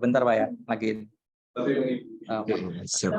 Bentar Pak ya, lagi. Siap.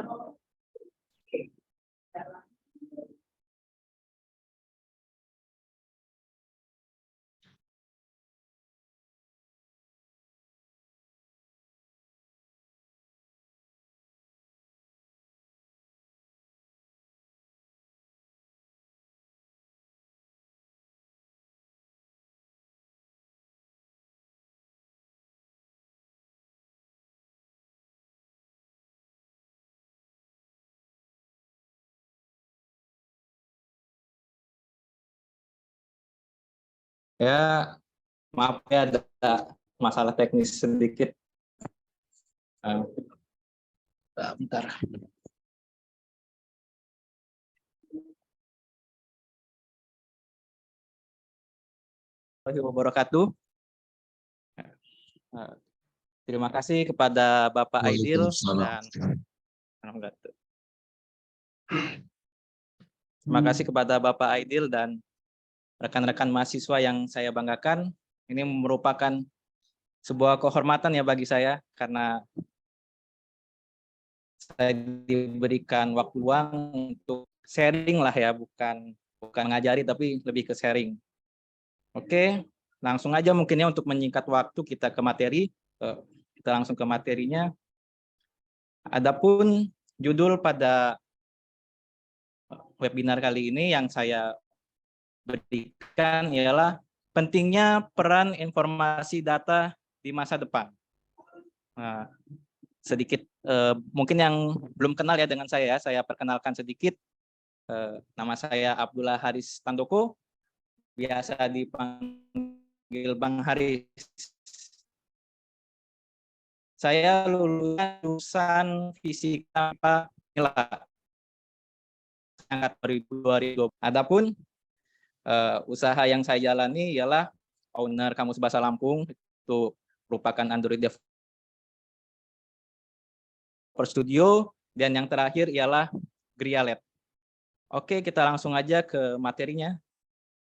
Ya, maaf ya ada masalah teknis sedikit. Bentar. Assalamualaikum wabarakatuh. Terima kasih kepada Bapak Aidil dan terima kasih kepada Bapak Aidil dan rekan-rekan mahasiswa yang saya banggakan. Ini merupakan sebuah kehormatan ya bagi saya karena saya diberikan waktu luang untuk sharing lah ya, bukan ngajari tapi lebih ke sharing. Oke, langsung aja mungkinnya untuk menyingkat waktu kita ke materi. Kita langsung ke materinya. Adapun judul pada webinar kali ini yang saya berikan ialah pentingnya peran informasi data di masa depan. Nah, sedikit mungkin yang belum kenal ya dengan saya perkenalkan sedikit. Nama saya Abdullah Haris Tandoko, biasa dipanggil Bang Haris. Saya lulusan fisika nilai angkat 2020. Adapun usaha yang saya jalani ialah owner Kamus Bahasa Lampung, itu merupakan Android Developer Studio, dan yang terakhir ialah Grialet. Oke, kita langsung aja ke materinya.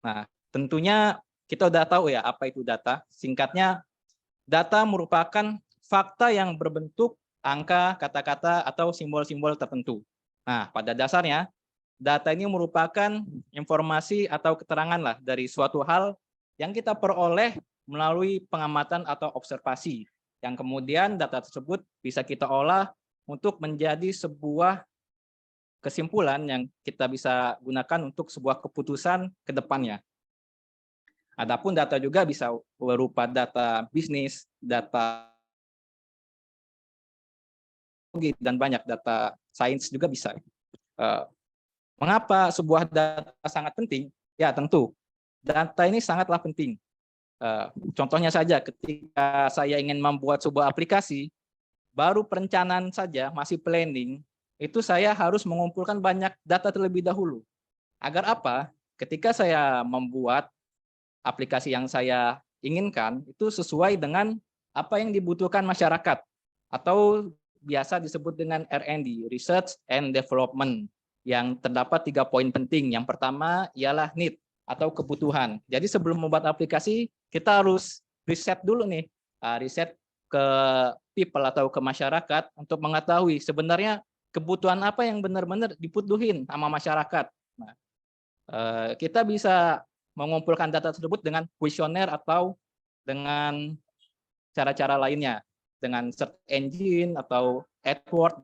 Nah, tentunya kita udah tahu ya apa itu data. Singkatnya, data merupakan fakta yang berbentuk angka, kata-kata, atau simbol-simbol tertentu. Nah, pada dasarnya, data ini merupakan informasi atau keterangan lah dari suatu hal yang kita peroleh melalui pengamatan atau observasi. Yang kemudian data tersebut bisa kita olah untuk menjadi sebuah kesimpulan yang kita bisa gunakan untuk sebuah keputusan ke depannya. Adapun data juga bisa berupa data bisnis, data dan banyak data sains juga bisa. Mengapa sebuah data sangat penting? Ya tentu, data ini sangatlah penting. Contohnya saja ketika saya ingin membuat sebuah aplikasi, baru perencanaan saja, masih planning, itu saya harus mengumpulkan banyak data terlebih dahulu. Agar apa? Ketika saya membuat aplikasi yang saya inginkan, itu sesuai dengan apa yang dibutuhkan masyarakat, atau biasa disebut dengan R&D, Research and Development, yang terdapat 3 poin penting. Yang pertama ialah need atau kebutuhan. Jadi sebelum membuat aplikasi, kita harus riset dulu nih, riset ke people atau ke masyarakat untuk mengetahui sebenarnya kebutuhan apa yang benar-benar dibutuhin sama masyarakat. Nah, kita bisa mengumpulkan data tersebut dengan kuesioner atau dengan cara-cara lainnya, dengan search engine atau AdWords.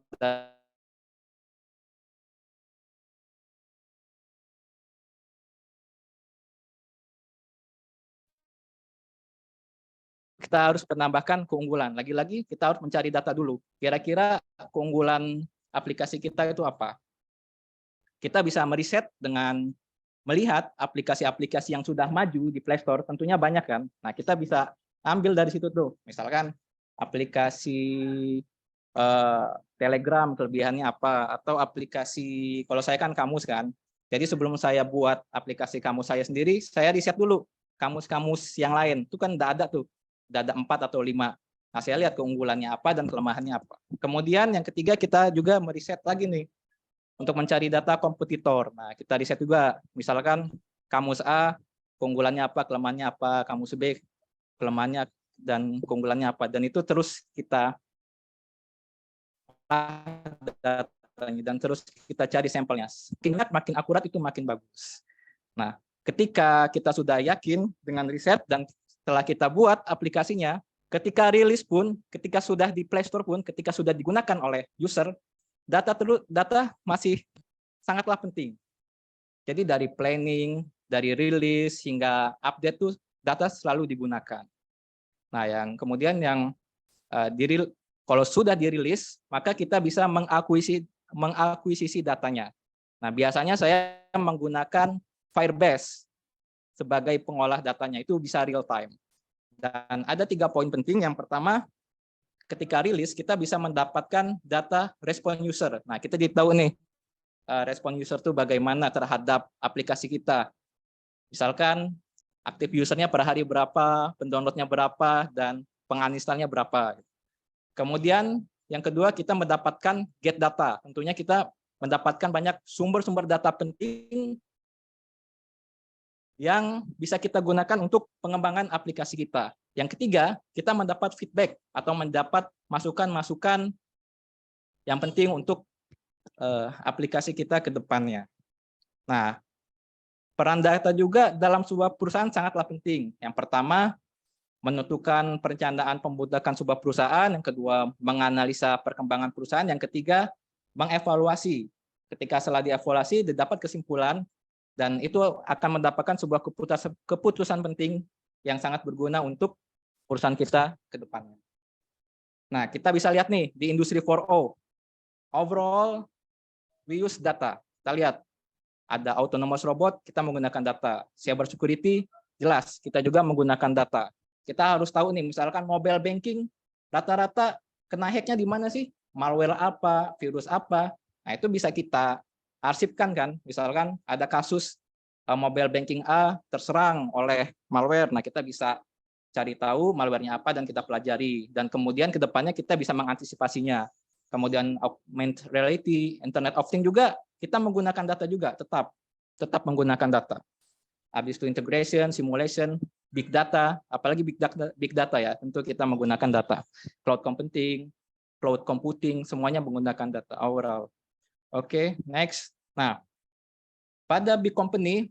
Kita harus menambahkan keunggulan. Lagi-lagi kita harus mencari data dulu. Kira-kira keunggulan aplikasi kita itu apa? Kita bisa meriset dengan melihat aplikasi-aplikasi yang sudah maju di Play Store, tentunya banyak kan. Nah, kita bisa ambil dari situ tuh. Misalkan aplikasi Telegram kelebihannya apa, atau aplikasi, kalau saya kan kamus kan. Jadi sebelum saya buat aplikasi kamus saya sendiri, saya riset dulu kamus-kamus yang lain. Itu kan udah ada tuh, udah ada 4 atau 5. Nah, saya lihat keunggulannya apa dan kelemahannya apa. Kemudian yang ketiga, kita juga meriset lagi nih untuk mencari data kompetitor. Nah, kita riset juga, misalkan kamus A, keunggulannya apa, kelemahannya apa, kamus B, kelemahannya dan keunggulannya apa, dan itu terus kita datanya dan terus kita cari sampelnya. Makin akurat itu makin bagus. Nah, ketika kita sudah yakin dengan riset dan setelah kita buat aplikasinya, ketika rilis pun, ketika sudah di Play Store pun, ketika sudah digunakan oleh user, data masih sangatlah penting. Jadi dari planning, dari rilis hingga update tuh data selalu digunakan. Nah, yang kemudian yang kalau sudah dirilis, maka kita bisa mengakuisisi datanya. Nah, biasanya saya menggunakan Firebase sebagai pengolah datanya, itu bisa real time. Dan ada 3 poin penting. Yang pertama, ketika rilis kita bisa mendapatkan data respon user. Nah, kita tahu nih respon user itu bagaimana terhadap aplikasi kita. Misalkan aktif usernya per hari berapa, pendownloadnya berapa, dan penginstalnya berapa. Kemudian yang kedua, kita mendapatkan get data. Tentunya kita mendapatkan banyak sumber-sumber data penting yang bisa kita gunakan untuk pengembangan aplikasi kita. Yang ketiga, kita mendapat feedback atau mendapat masukan-masukan yang penting untuk aplikasi kita ke depannya. Nah, peran data juga dalam sebuah perusahaan sangatlah penting. Yang pertama, menentukan perencanaan pembudakan sebuah perusahaan. Yang kedua, menganalisa perkembangan perusahaan. Yang ketiga, mengevaluasi. Ketika setelah dievaluasi, didapat kesimpulan, dan itu akan mendapatkan sebuah keputusan penting yang sangat berguna untuk perusahaan kita ke depannya. Nah, kita bisa lihat nih di industri 4.0. Overall, we use data. Kita lihat, ada autonomous robot, kita menggunakan data. Cyber security, jelas, kita juga menggunakan data. Kita harus tahu nih, misalkan mobile banking, rata-rata kena hack-nya di mana sih? Malware apa, virus apa? Nah, itu bisa kita arsipkan kan. Misalkan ada kasus mobile banking A terserang oleh malware. Nah, kita bisa cari tahu malware-nya apa dan kita pelajari. Dan kemudian ke depannya kita bisa mengantisipasinya. Kemudian augmented reality, Internet of Things juga, kita menggunakan data juga, tetap menggunakan data. Habis itu integration, simulation, big data, apalagi big data ya, tentu kita menggunakan data. Cloud computing, semuanya menggunakan data overall. Oke, next. Nah, pada big company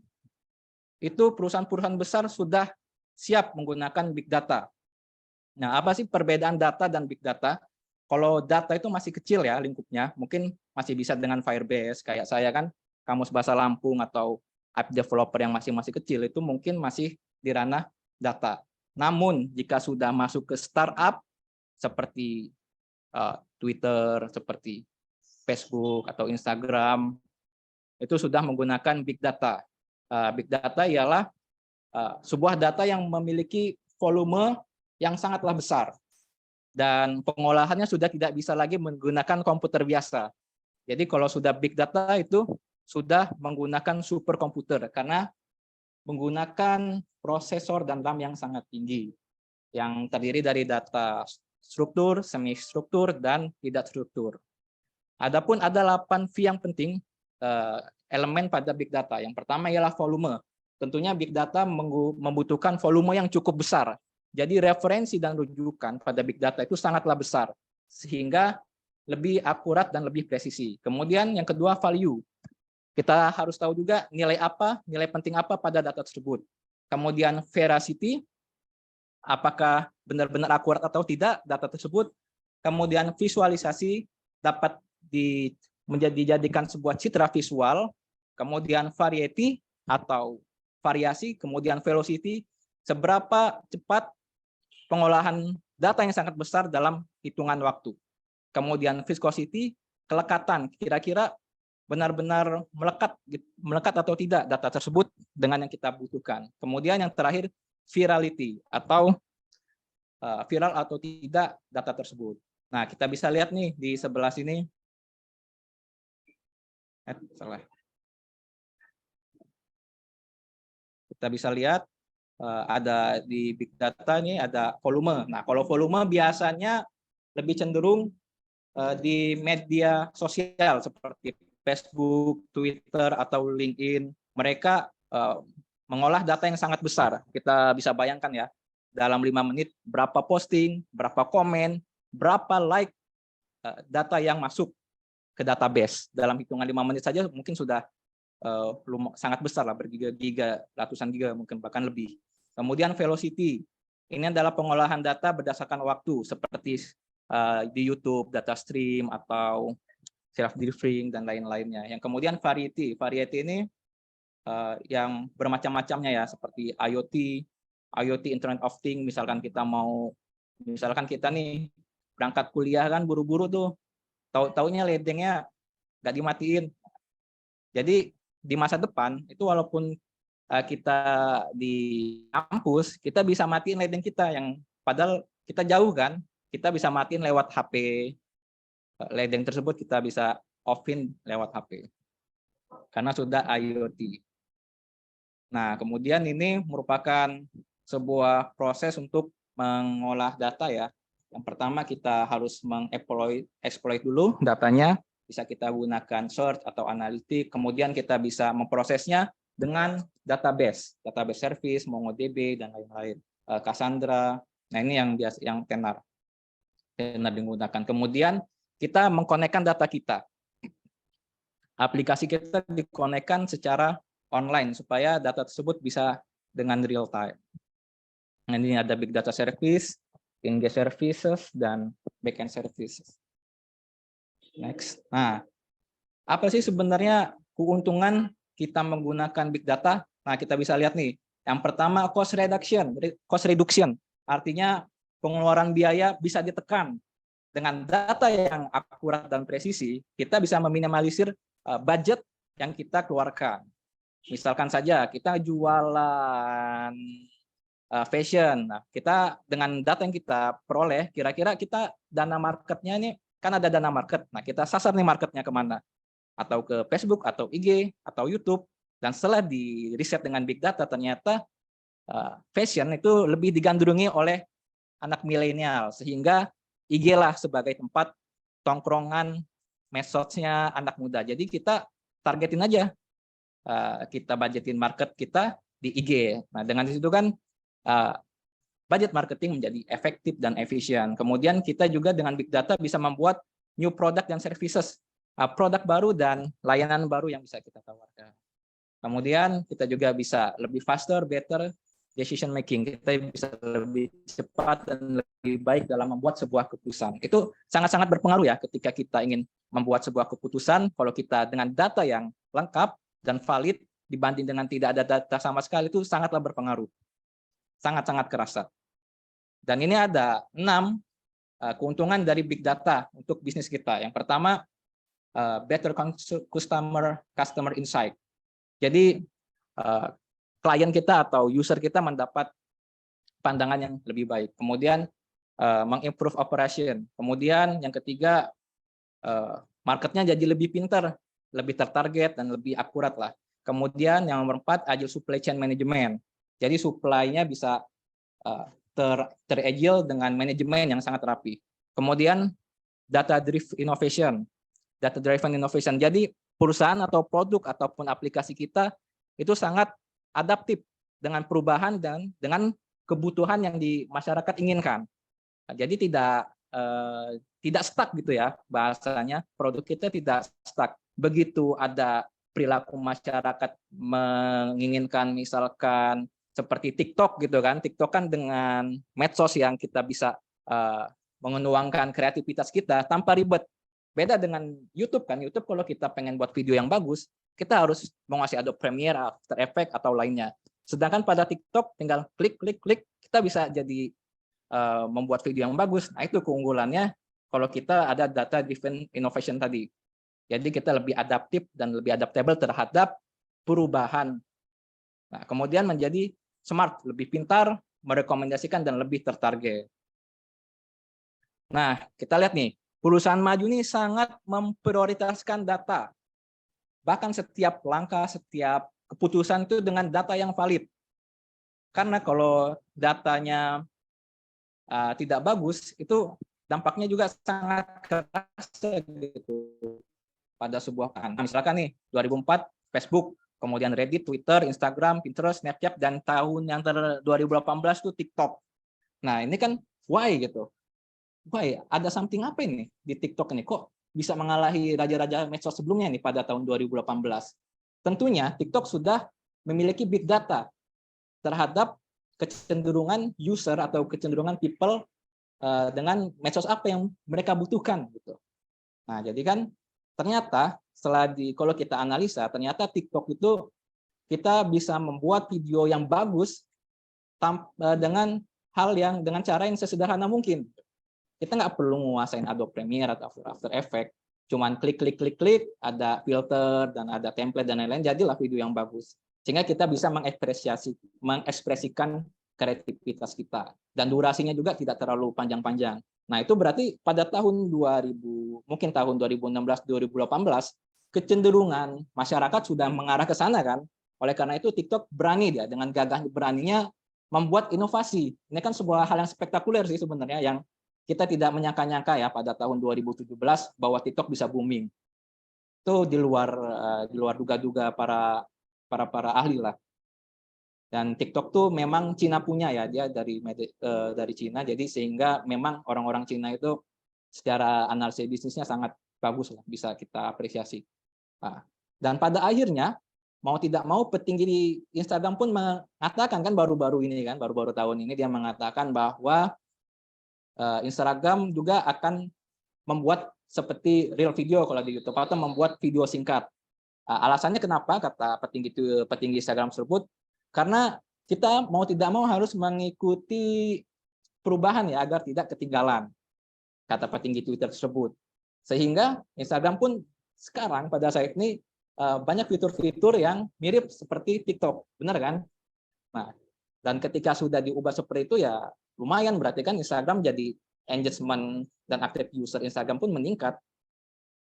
itu perusahaan-perusahaan besar sudah siap menggunakan big data. Nah, apa sih perbedaan data dan big data? Kalau data itu masih kecil ya lingkupnya, mungkin masih bisa dengan Firebase, kayak saya kan Kamus Bahasa Lampung atau app developer yang masih kecil, itu mungkin masih di ranah data. Namun jika sudah masuk ke startup seperti Twitter, seperti Facebook atau Instagram, itu sudah menggunakan big data. Big data ialah sebuah data yang memiliki volume yang sangatlah besar dan pengolahannya sudah tidak bisa lagi menggunakan komputer biasa. Jadi kalau sudah big data itu sudah menggunakan superkomputer karena menggunakan prosesor dan RAM yang sangat tinggi yang terdiri dari data struktur, semi struktur, dan tidak struktur. Adapun ada 8 V yang penting elemen pada big data. Yang pertama ialah volume. Tentunya big data membutuhkan volume yang cukup besar. Jadi referensi dan rujukan pada big data itu sangatlah besar sehingga lebih akurat dan lebih presisi. Kemudian yang kedua value. Kita harus tahu juga nilai penting apa pada data tersebut. Kemudian veracity, apakah benar-benar akurat atau tidak data tersebut. Kemudian visualisasi dapat dijadikan sebuah citra visual. Kemudian variety atau variasi, kemudian velocity, seberapa cepat pengolahan data yang sangat besar dalam hitungan waktu. Kemudian viscosity, kelekatan, kira-kira benar-benar melekat atau tidak data tersebut dengan yang kita butuhkan. Kemudian yang terakhir virality atau viral atau tidak data tersebut. Nah, kita bisa lihat nih di sebelah sini. Kita bisa lihat ada di big data ini ada volume. Nah, kalau volume biasanya lebih cenderung di media sosial seperti Facebook, Twitter, atau LinkedIn. Mereka mengolah data yang sangat besar. Kita bisa bayangkan ya, dalam 5 menit berapa posting, berapa komen, berapa like data yang masuk ke database. Dalam hitungan 5 menit saja mungkin sudah sangat besar lah, bergiga-giga, ratusan giga mungkin bahkan lebih. Kemudian velocity, ini adalah pengolahan data berdasarkan waktu seperti di YouTube, data stream atau self-delivering dan lain-lainnya. Yang kemudian variety ini yang bermacam-macamnya ya, seperti IoT Internet of Things. Misalkan kita nih berangkat kuliah kan buru-buru tuh, tahu-taunya ledengnya nggak dimatiin. Jadi di masa depan itu walaupun kita di kampus, kita bisa matiin ledeng kita yang padahal kita jauh kan, kita bisa matiin lewat HP. Ledeng tersebut kita bisa off-in lewat HP karena sudah IoT. Nah, kemudian ini merupakan sebuah proses untuk mengolah data ya. Yang pertama kita harus exploit dulu datanya, bisa kita gunakan search atau analitik, kemudian kita bisa memprosesnya dengan database service, MongoDB dan lain-lain, Cassandra. Nah, ini yang tenar digunakan. Kemudian kita mengkonekkan data kita. Aplikasi kita dikonekkan secara online supaya data tersebut bisa dengan real time. Nah, ini ada big data service, engage services, dan backend services. Next. Nah, apa sih sebenarnya keuntungan kita menggunakan big data? Nah, kita bisa lihat nih. Yang pertama, cost reduction. Artinya pengeluaran biaya bisa ditekan. Dengan data yang akurat dan presisi, kita bisa meminimalisir budget yang kita keluarkan. Misalkan saja kita jualan fashion. Nah, kita dengan data yang kita peroleh, kira-kira kita dana marketnya ini kan ada dana market. Nah, kita sasar nih marketnya kemana? Atau ke Facebook, atau IG, atau YouTube. Dan setelah di riset dengan big data, ternyata fashion itu lebih digandrungi oleh anak milenial, sehingga IG lah sebagai tempat tongkrongan medsosnya anak muda. Jadi kita targetin aja, kita budgetin market kita di IG. Nah, dengan itu kan budget marketing menjadi efektif dan efisien. Kemudian kita juga dengan big data bisa membuat new product dan services, produk baru dan layanan baru yang bisa kita tawarkan. Kemudian kita juga bisa lebih faster, better decision making. Kita bisa lebih cepat dan lebih baik dalam membuat sebuah keputusan. Itu sangat-sangat berpengaruh ya ketika kita ingin membuat sebuah keputusan. Kalau kita dengan data yang lengkap dan valid dibanding dengan tidak ada data sama sekali, itu sangatlah berpengaruh. Sangat-sangat kerasa. Dan ini ada 6 keuntungan dari big data untuk bisnis kita. Yang pertama, better customer insight. Jadi klien kita atau user kita mendapat pandangan yang lebih baik. Kemudian mengimprove operation. Kemudian yang ketiga, marketnya jadi lebih pintar, lebih tertarget dan lebih akurat lah. Kemudian yang nomor 4, agile supply chain management. Jadi supply-nya bisa teragile dengan manajemen yang sangat rapi. Kemudian data driven innovation. Jadi perusahaan atau produk ataupun aplikasi kita itu sangat adaptif dengan perubahan dan dengan kebutuhan yang di masyarakat inginkan. Jadi tidak stuck gitu ya bahasanya, produk kita tidak stuck. Begitu ada perilaku masyarakat menginginkan misalkan seperti TikTok gitu kan, TikTok kan dengan medsos yang kita bisa menuangkan kreativitas kita tanpa ribet. Beda dengan YouTube kan, YouTube kalau kita pengen buat video yang bagus, kita harus menguasai Adobe Premiere, After Effects atau lainnya. Sedangkan pada TikTok tinggal klik, kita bisa jadi membuat video yang bagus. Nah, itu keunggulannya kalau kita ada data driven innovation tadi. Jadi kita lebih adaptif dan lebih adaptable terhadap perubahan. Nah, kemudian menjadi smart, lebih pintar, merekomendasikan dan lebih tertarget. Nah, kita lihat nih, perusahaan maju ini sangat memprioritaskan data. Bahkan setiap langkah, setiap keputusan itu dengan data yang valid. Karena kalau datanya tidak bagus, itu dampaknya juga sangat kerasa gitu pada sebuah kan. Misalkan nih 2004 Facebook, kemudian Reddit, Twitter, Instagram, Pinterest, Snapchat, dan tahun yang 2018 itu TikTok. Nah, ini kan why gitu. Why? Ada something apa ini di TikTok ini? Kok bisa mengalahi raja-raja medsos sebelumnya nih pada tahun 2018? Tentunya TikTok sudah memiliki big data terhadap kecenderungan user atau kecenderungan people dengan medsos apa yang mereka butuhkan gitu. Nah, jadi kan ternyata kalau kita analisa, ternyata TikTok itu kita bisa membuat video yang bagus dengan dengan cara yang sesederhana mungkin. Kita nggak perlu menguasain Adobe Premiere atau After Effects, cuman klik, ada filter dan ada template dan lain-lain, jadilah video yang bagus. Sehingga kita bisa mengekspresikan kreativitas kita. Dan durasinya juga tidak terlalu panjang-panjang. Nah, itu berarti pada tahun 2000, mungkin tahun 2016-2018, kecenderungan masyarakat sudah mengarah ke sana kan. Oleh karena itu TikTok berani dia dengan gagah beraninya membuat inovasi. Ini kan sebuah hal yang spektakuler sih sebenarnya, yang kita tidak menyangka-nyangka ya pada tahun 2017 bahwa TikTok bisa booming. Itu di luar duga-duga para ahli lah. Dan TikTok tuh memang Cina punya ya, dia dari Cina, jadi sehingga memang orang-orang Cina itu secara analisis bisnisnya sangat bagus lah, bisa kita apresiasi. Nah, dan pada akhirnya mau tidak mau petinggi di Instagram pun mengatakan kan baru-baru tahun ini dia mengatakan bahwa Instagram juga akan membuat seperti real video kalau di YouTube atau membuat video singkat. Alasannya kenapa kata petinggi Instagram tersebut? Karena kita mau tidak mau harus mengikuti perubahan ya agar tidak ketinggalan, kata petinggi Twitter tersebut. Sehingga Instagram pun sekarang pada saat ini banyak fitur-fitur yang mirip seperti TikTok, benar kan? Nah, dan ketika sudah diubah seperti itu ya lumayan, berarti kan Instagram jadi engagement dan aktif user Instagram pun meningkat.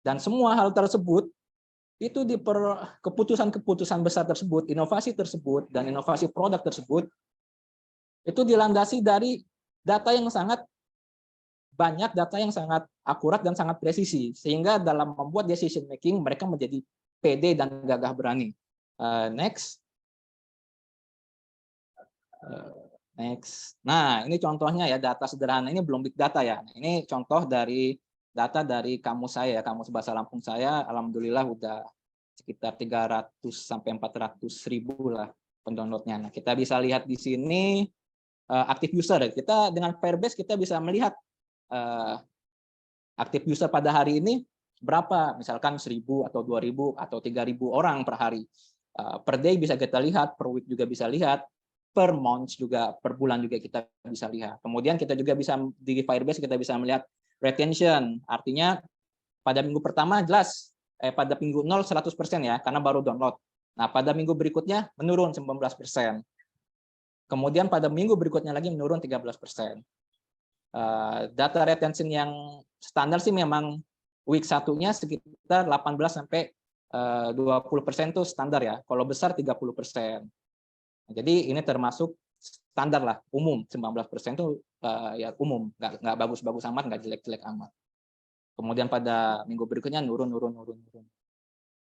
Dan semua hal tersebut itu di keputusan besar tersebut, inovasi tersebut, dan inovasi produk tersebut itu dilandasi dari data yang sangat banyak, data yang sangat akurat dan sangat presisi, sehingga dalam membuat decision making mereka menjadi pede dan gagah berani. Next. Next. Nah, ini contohnya ya, data sederhana, ini belum big data ya. Nah, ini contoh dari data dari kamus saya, kamus bahasa Lampung saya, alhamdulillah udah sekitar 300 sampai 400 ribu lah pendownloadnya. Nah, kita bisa lihat di sini aktif user. Kita dengan Firebase kita bisa melihat aktif user pada hari ini berapa, misalkan 1.000 atau 2.000 atau 3.000 orang per hari. Per day bisa kita lihat, per week juga bisa lihat, per month juga, per bulan juga kita bisa lihat. Kemudian kita juga bisa di Firebase kita bisa melihat retention, artinya pada minggu pertama jelas pada minggu 0 100% ya, karena baru download. Nah, pada minggu berikutnya menurun 19%. Kemudian pada minggu berikutnya lagi menurun 13%. Data retention yang standar sih memang week satunya sekitar 18 sampai 20% tuh standar ya. Kalau besar 30%. Jadi ini termasuk standar lah, umum. 19% itu ya umum, nggak bagus-bagus amat, nggak jelek-jelek amat. Kemudian pada minggu berikutnya nurun.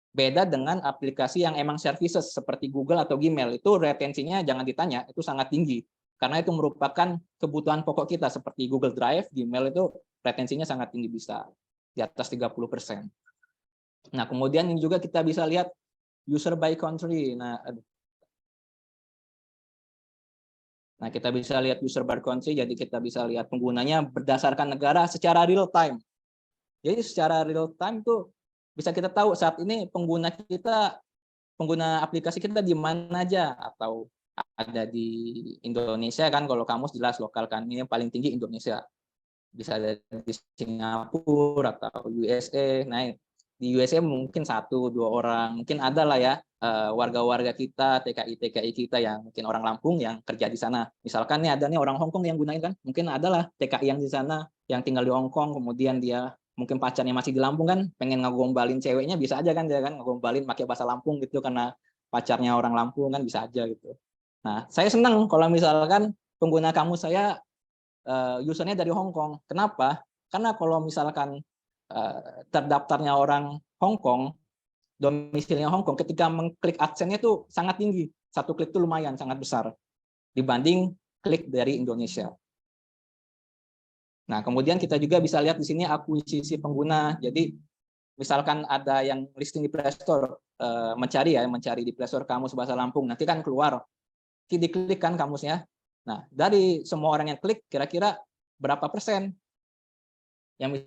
Beda dengan aplikasi yang emang services seperti Google atau Gmail, itu retensinya jangan ditanya, itu sangat tinggi. Karena itu merupakan kebutuhan pokok kita seperti Google Drive, Gmail itu retensinya sangat tinggi, bisa di atas 30%. Nah, kemudian ini juga kita bisa lihat user by country. Nah, kita bisa lihat user by country, jadi kita bisa lihat penggunanya berdasarkan negara secara real time. Jadi secara real time tuh bisa kita tahu saat ini pengguna aplikasi kita di mana aja, atau ada di Indonesia kan, kalau kamus jelas lokal kan, ini yang paling tinggi Indonesia. Bisa ada di Singapura atau USA. Nah, di USA mungkin 1-2 orang, mungkin ada lah ya warga-warga kita, TKI kita yang mungkin orang Lampung yang kerja di sana. Misalkan nih ada nih orang Hong Kong yang gunain kan, mungkin adalah TKI yang di sana yang tinggal di Hong Kong, kemudian dia mungkin pacarnya masih di Lampung kan, pengen ngegombalin ceweknya, bisa aja kan dia kan ngegombalin pakai bahasa Lampung gitu karena pacarnya orang Lampung kan, bisa aja gitu. Nah, saya senang kalau misalkan pengguna kamus saya usernya dari Hong Kong. Kenapa? Karena kalau misalkan terdaftarnya orang Hong Kong, domisilinya Hong Kong, ketika mengklik AdSense-nya itu sangat tinggi. Satu klik itu lumayan, sangat besar dibanding klik dari Indonesia. Nah, kemudian kita juga bisa lihat di sini akuisisi pengguna. Jadi misalkan ada yang listing di Play Store, mencari di Play Store kamus bahasa Lampung, nanti kan keluar, diklik kan kamusnya. Nah, dari semua orang yang klik, kira-kira berapa persen yang 10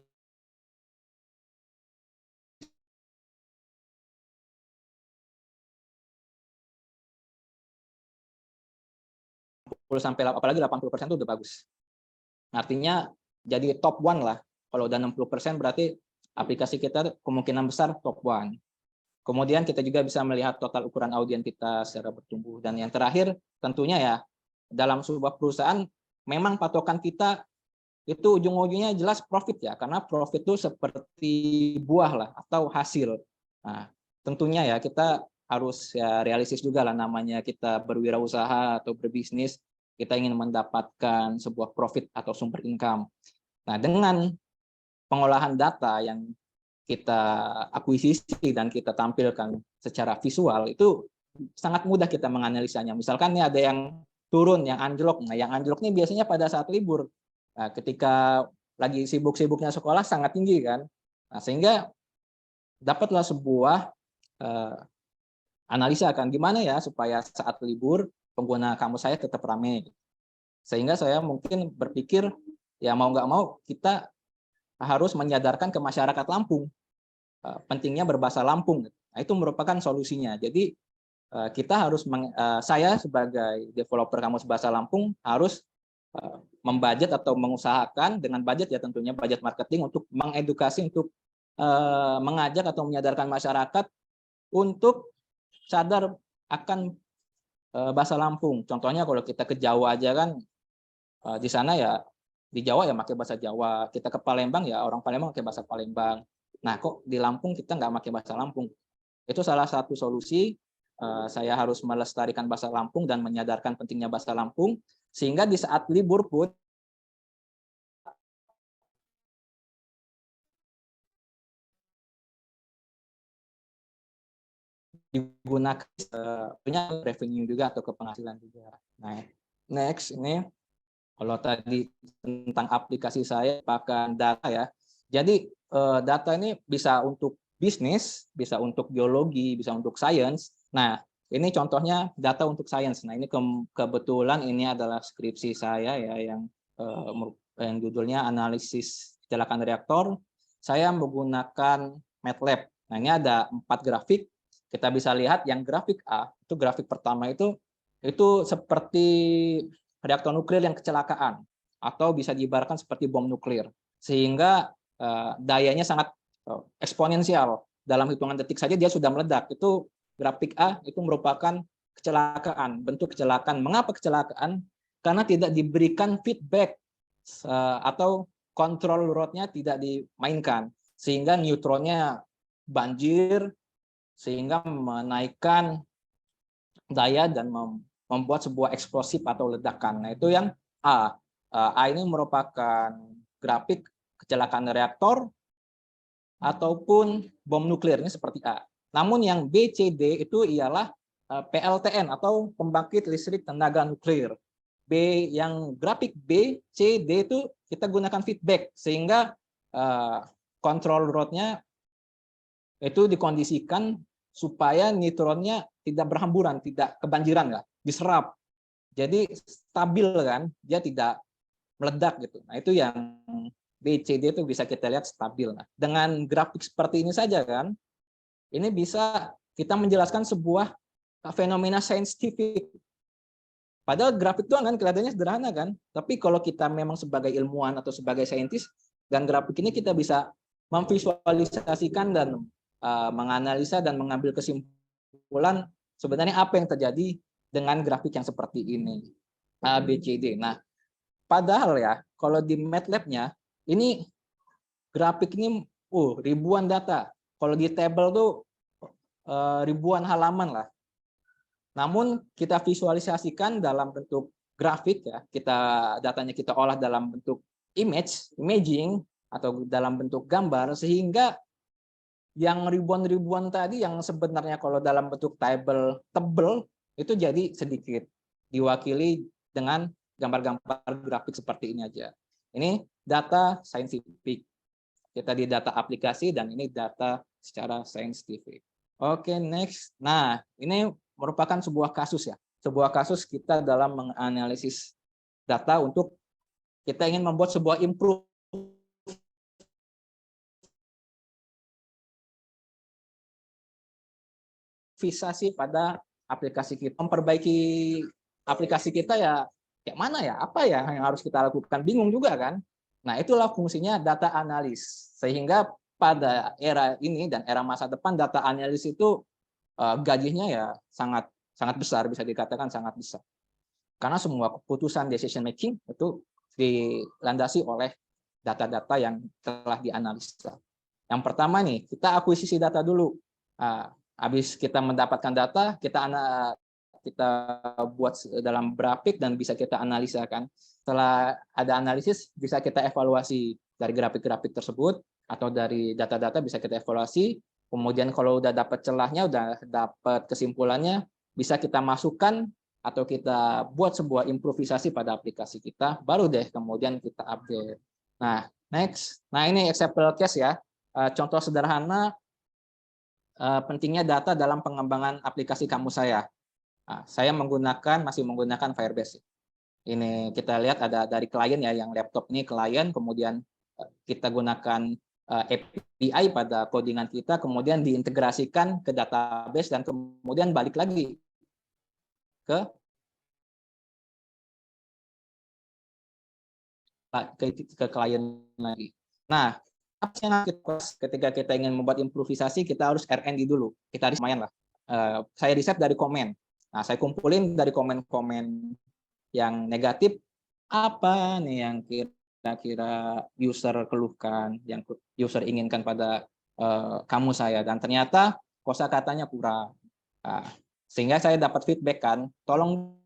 sampai apalagi 80% itu udah bagus. Artinya jadi top one lah. Kalau udah 60% berarti aplikasi kita kemungkinan besar top one. Kemudian kita juga bisa melihat total ukuran audiens kita secara bertumbuh. Dan yang terakhir tentunya ya, dalam sebuah perusahaan memang patokan kita itu ujung-ujungnya jelas profit ya, karena profit itu seperti buah lah atau hasil. Nah, tentunya ya kita harus ya realistis juga lah, namanya kita berwirausaha atau berbisnis, kita ingin mendapatkan sebuah profit atau sumber income. Nah, dengan pengolahan data yang kita akuisisi dan kita tampilkan secara visual, itu sangat mudah kita menganalisanya. Misalkan nih ada yang turun, yang anjlok. Nah, yang anjlok ini biasanya pada saat libur. Nah, ketika lagi sibuk-sibuknya sekolah sangat tinggi kan. Nah, sehingga dapatlah sebuah analisa kan gimana ya supaya saat libur pengguna kamus saya tetap ramai. Sehingga saya mungkin berpikir ya mau nggak mau kita harus menyadarkan ke masyarakat Lampung pentingnya berbahasa Lampung. Nah, itu merupakan solusinya. Jadi kita harus saya sebagai developer kamus bahasa Lampung harus membudget atau mengusahakan dengan budget ya tentunya budget marketing untuk mengedukasi, untuk mengajak atau menyadarkan masyarakat untuk sadar akan bahasa Lampung. Contohnya kalau kita ke Jawa aja kan, di sana ya di Jawa ya pakai bahasa Jawa, kita ke Palembang ya orang Palembang pakai bahasa Palembang. Nah kok di Lampung kita nggak pakai bahasa Lampung? Itu salah satu solusi. Saya harus melestarikan bahasa Lampung dan menyadarkan pentingnya bahasa Lampung, sehingga di saat libur pun digunakan punya revenue juga atau kepenghasilan juga. Nah, next ini kalau tadi tentang aplikasi saya pakai data ya. Jadi data ini bisa untuk bisnis, bisa untuk biologi, bisa untuk sains. Nah, ini contohnya data untuk sains. Nah, ini kebetulan ini adalah skripsi saya ya yang judulnya analisis kecelakaan reaktor. Saya menggunakan MATLAB. Nah, ini ada 4 grafik. Kita bisa lihat yang grafik A, itu grafik pertama itu seperti reaktor nuklir yang kecelakaan atau bisa diibaratkan seperti bom nuklir, sehingga dayanya sangat eksponensial, dalam hitungan detik saja dia sudah meledak. Itu grafik A, itu merupakan kecelakaan, bentuk kecelakaan. Mengapa kecelakaan? Karena tidak diberikan feedback atau kontrol rodnya tidak dimainkan, sehingga neutronnya banjir, sehingga menaikkan daya dan membuat sebuah eksplosif atau ledakan. Nah, itu yang A. A ini merupakan grafik kecelakaan reaktor ataupun bom nuklir, ini seperti A. Namun yang B, C, D itu ialah PLTN atau pembangkit listrik tenaga nuklir. B, yang grafik B, C, D itu kita gunakan feedback, sehingga kontrol rodnya itu dikondisikan supaya neutronnya tidak berhamburan, tidak kebanjiran, nggak diserap. Jadi stabil kan, dia tidak meledak gitu. Nah, itu yang BCD itu bisa kita lihat stabil. Nah, dengan grafik seperti ini saja kan, ini bisa kita menjelaskan sebuah fenomena saintifik. Padahal grafik itu kan kelihatannya sederhana kan, tapi kalau kita memang sebagai ilmuwan atau sebagai saintis, dan grafik ini kita bisa memvisualisasikan dan menganalisa dan mengambil kesimpulan sebenarnya apa yang terjadi dengan grafik yang seperti ini, A, B, C, D. Nah, padahal ya kalau di MATLAB-nya ini grafik ini ribuan data. Kalau di table tuh ribuan halaman lah. Namun kita visualisasikan dalam bentuk grafik ya, datanya kita olah dalam bentuk imaging atau dalam bentuk gambar, sehingga yang ribuan-ribuan tadi yang sebenarnya kalau dalam bentuk table tebel itu jadi sedikit, diwakili dengan gambar-gambar grafik seperti ini aja. Ini data saintifik. Kita di data aplikasi dan ini data secara saintifik. Oke, next. Nah, ini merupakan sebuah kasus ya. Sebuah kasus kita dalam menganalisis data untuk kita ingin membuat sebuah improvisasi pada aplikasi kita. Memperbaiki aplikasi kita ya kayak mana ya? Apa ya yang harus kita lakukan? Bingung juga kan? Nah, itulah fungsinya data analis. Sehingga pada era ini dan era masa depan data analis itu gajinya ya sangat besar, bisa dikatakan sangat besar. Karena semua keputusan decision making itu dilandasi oleh data-data yang telah dianalisa. Yang pertama nih, kita akuisisi data dulu. Habis kita mendapatkan data, kita buat dalam grafik dan bisa kita analisa kan. Setelah ada analisis, bisa kita evaluasi dari grafik-grafik tersebut atau dari data-data bisa kita evaluasi. Kemudian kalau udah dapat celahnya, udah dapat kesimpulannya, bisa kita masukkan atau kita buat sebuah improvisasi pada aplikasi kita, baru deh kemudian kita update. Nah, next. Nah, ini example case ya. Contoh sederhana pentingnya data dalam pengembangan aplikasi kamus saya. Nah, saya masih menggunakan Firebase. Ini kita lihat ada dari klien ya, yang laptop ini klien, kemudian kita gunakan API pada codingan kita, kemudian diintegrasikan ke database dan kemudian balik lagi ke klien lagi. Nah, ketika kita ingin membuat improvisasi, kita harus R&D dulu. Kita harus lumayan lah. Saya riset dari komen. Nah, saya kumpulin dari komen-komen yang negatif, apa nih yang kira-kira user keluhkan, yang user inginkan pada kamu saya, dan ternyata kosakatanya kurang. Nah, sehingga saya dapat feedback kan, tolong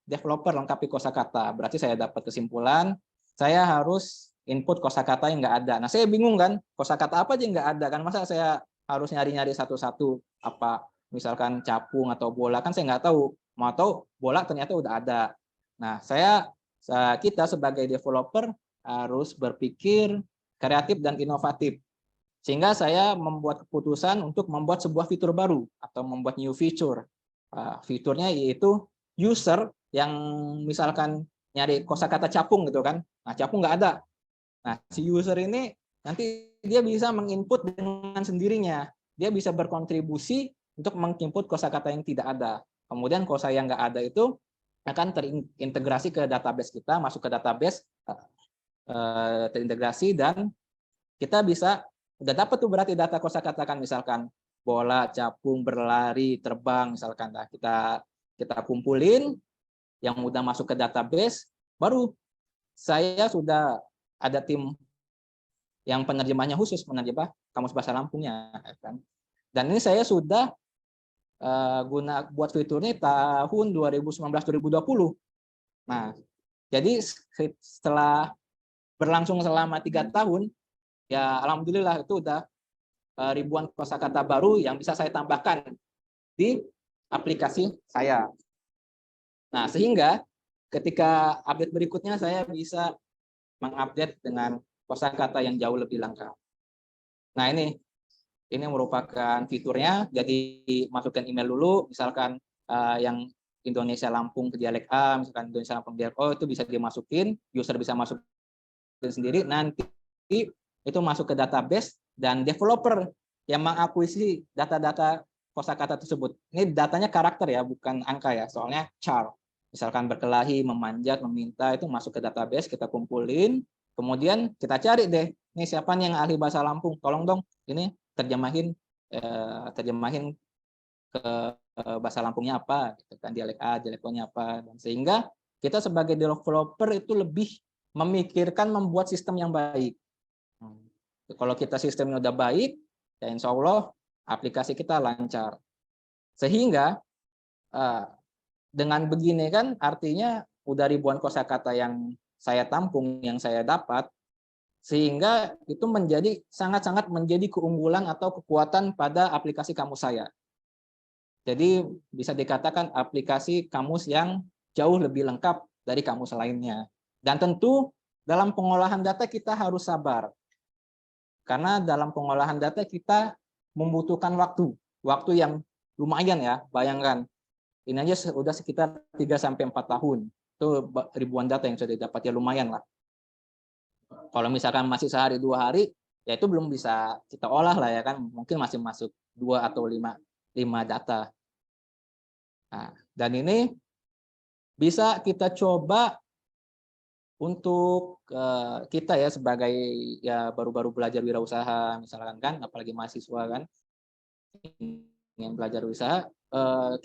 developer lengkapi kosakata. Berarti saya dapat kesimpulan, saya harus input kosakata yang nggak ada. Nah, saya bingung kan, kosakata apa aja nggak ada kan, masa saya harus nyari-nyari satu-satu, apa misalkan capung atau bola, kan saya nggak tahu. Mau tahu bola ternyata udah ada. Nah, kita sebagai developer harus berpikir kreatif dan inovatif. Sehingga saya membuat keputusan untuk membuat sebuah fitur baru atau membuat new feature. Fiturnya yaitu user yang misalkan nyari kosakata capung gitu kan. Nah, capung nggak ada. Nah, si user ini nanti dia bisa menginput dengan sendirinya. Dia bisa berkontribusi untuk menginput kosakata yang tidak ada. Kemudian kosa yang nggak ada itu akan terintegrasi ke database kita, masuk ke database, terintegrasi, dan kita bisa udah dapat tuh berarti data kosakata kan, misalkan bola, capung, berlari, terbang, misalkan. Nah, kita kumpulin yang udah masuk ke database, baru saya sudah ada tim yang penerjemahnya khusus menerjemah kamus bahasa Lampungnya kan. Dan ini saya sudah buat fiturnya tahun 2019-2020. Nah, jadi setelah berlangsung selama 3 tahun, ya alhamdulillah itu udah ribuan kosakata baru yang bisa saya tambahkan di aplikasi saya. Nah, sehingga ketika update berikutnya saya bisa mengupdate dengan kosakata yang jauh lebih lengkap. Nah, ini merupakan fiturnya. Jadi masukkan email dulu, misalkan yang Indonesia Lampung ke dialek A, misalkan Indonesia Lampung dialek O, itu bisa dimasukin, user bisa masukin sendiri, nanti itu masuk ke database dan developer yang mengakuisisi data-data kosakata tersebut. Ini datanya karakter ya, bukan angka ya, soalnya char. Misalkan berkelahi, memanjat, meminta, itu masuk ke database, kita kumpulin, kemudian kita cari deh, ini siapa nih yang ahli bahasa Lampung, tolong dong ini terjemahin ke bahasa Lampungnya apa, gitu kan, dialek A, dialek O-nya apa, dan sehingga kita sebagai developer itu lebih memikirkan membuat sistem yang baik. Kalau kita sistemnya udah baik, ya insya Allah aplikasi kita lancar. Sehingga dengan begini kan artinya udah ribuan kosakata yang saya tampung, yang saya dapat, sehingga itu sangat-sangat menjadi keunggulan atau kekuatan pada aplikasi kamus saya. Jadi bisa dikatakan aplikasi kamus yang jauh lebih lengkap dari kamus lainnya. Dan tentu dalam pengolahan data kita harus sabar. Karena dalam pengolahan data kita membutuhkan waktu yang lumayan ya, bayangkan. Ini aja sudah sekitar 3-4 tahun. Itu ribuan data yang sudah didapat, ya lumayan lah. Kalau misalkan masih sehari 2 hari, ya itu belum bisa kita olah lah ya kan. Mungkin masih masuk 2 atau 5 data. Nah, dan ini bisa kita coba untuk kita ya sebagai ya baru-baru belajar wirausaha misalkan kan, apalagi mahasiswa kan ingin belajar usaha,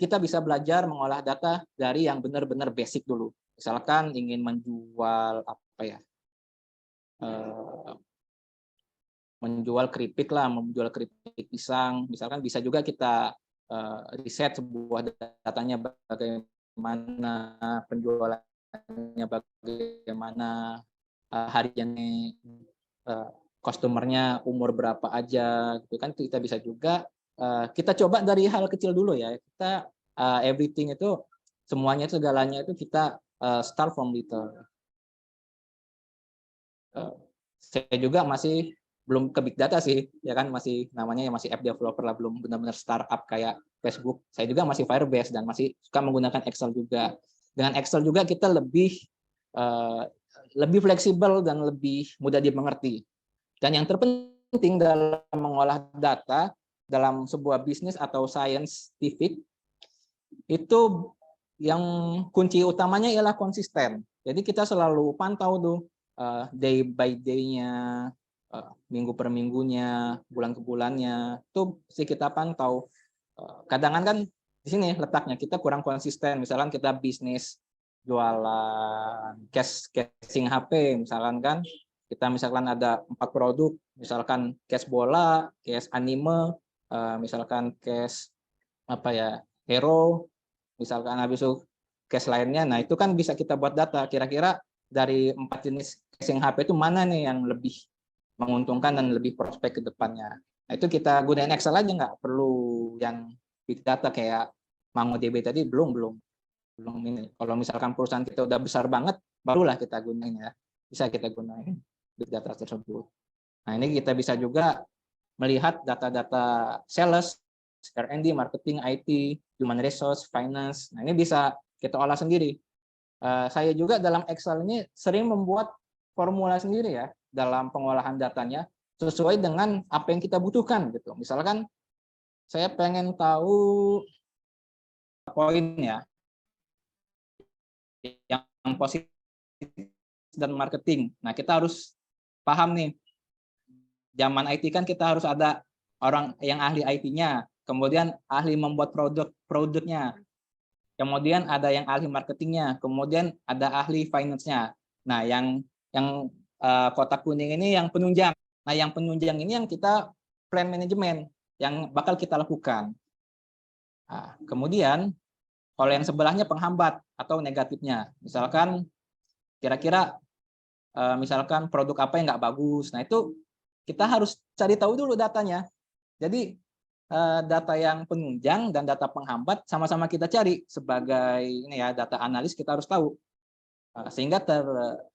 kita bisa belajar mengolah data dari yang benar-benar basic dulu. Misalkan ingin menjual apa ya, menjual keripik lah, menjual keripik pisang, misalkan bisa juga kita riset sebuah datanya bagaimana penjualannya, bagaimana hariannya, customernya umur berapa aja, gitu kan. Kita bisa juga kita coba dari hal kecil dulu ya. Kita everything itu semuanya itu segalanya itu kita start from little. Saya juga masih belum ke big data sih, ya kan, masih namanya ya masih app developer lah, belum benar-benar startup kayak Facebook. Saya juga masih Firebase dan masih suka menggunakan Excel juga. Dengan Excel juga kita lebih fleksibel dan lebih mudah dimengerti. Dan yang terpenting dalam mengolah data dalam sebuah bisnis atau scientific itu yang kunci utamanya ialah konsisten. Jadi kita selalu pantau tuh day by day-nya, minggu per minggunya, bulan ke bulannya, itu mesti kita pantau. Kadang kan di sini letaknya kita kurang konsisten. Misalkan kita bisnis jualan casing HP, misalkan kan, kita misalkan ada 4 produk, misalkan case bola, case anime, misalkan case apa ya, hero, misalkan habis itu case lainnya. Nah itu kan bisa kita buat data. Kira-kira dari 4 jenis casing HP itu mana nih yang lebih menguntungkan dan lebih prospek ke depannya. Nah, itu kita gunain Excel aja, nggak perlu yang big data kayak MongoDB tadi, belum ini. Kalau misalkan perusahaan kita udah besar banget, barulah kita gunain ya. Bisa kita gunain big data tersebut. Nah, ini kita bisa juga melihat data-data sales, R&D, marketing, IT, human resource, finance. Nah, ini bisa kita olah sendiri. Saya juga dalam Excel ini sering membuat formula sendiri ya dalam pengolahan datanya sesuai dengan apa yang kita butuhkan gitu. Misalkan saya pengen tahu poin ya yang positif dan marketing. Nah, kita harus paham nih. Zaman IT kan kita harus ada orang yang ahli IT-nya, kemudian ahli membuat produknya. Kemudian ada yang ahli marketingnya, kemudian ada ahli finance-nya. Nah, yang kotak kuning ini yang penunjang. Nah, yang penunjang ini yang kita plan manajemen yang bakal kita lakukan. Nah, kemudian kalau yang sebelahnya penghambat atau negatifnya, misalkan kira-kira misalkan produk apa yang nggak bagus. Nah, itu kita harus cari tahu dulu datanya. Jadi data yang penunjang dan data penghambat sama-sama kita cari sebagai ini ya, data analis kita harus tahu sehingga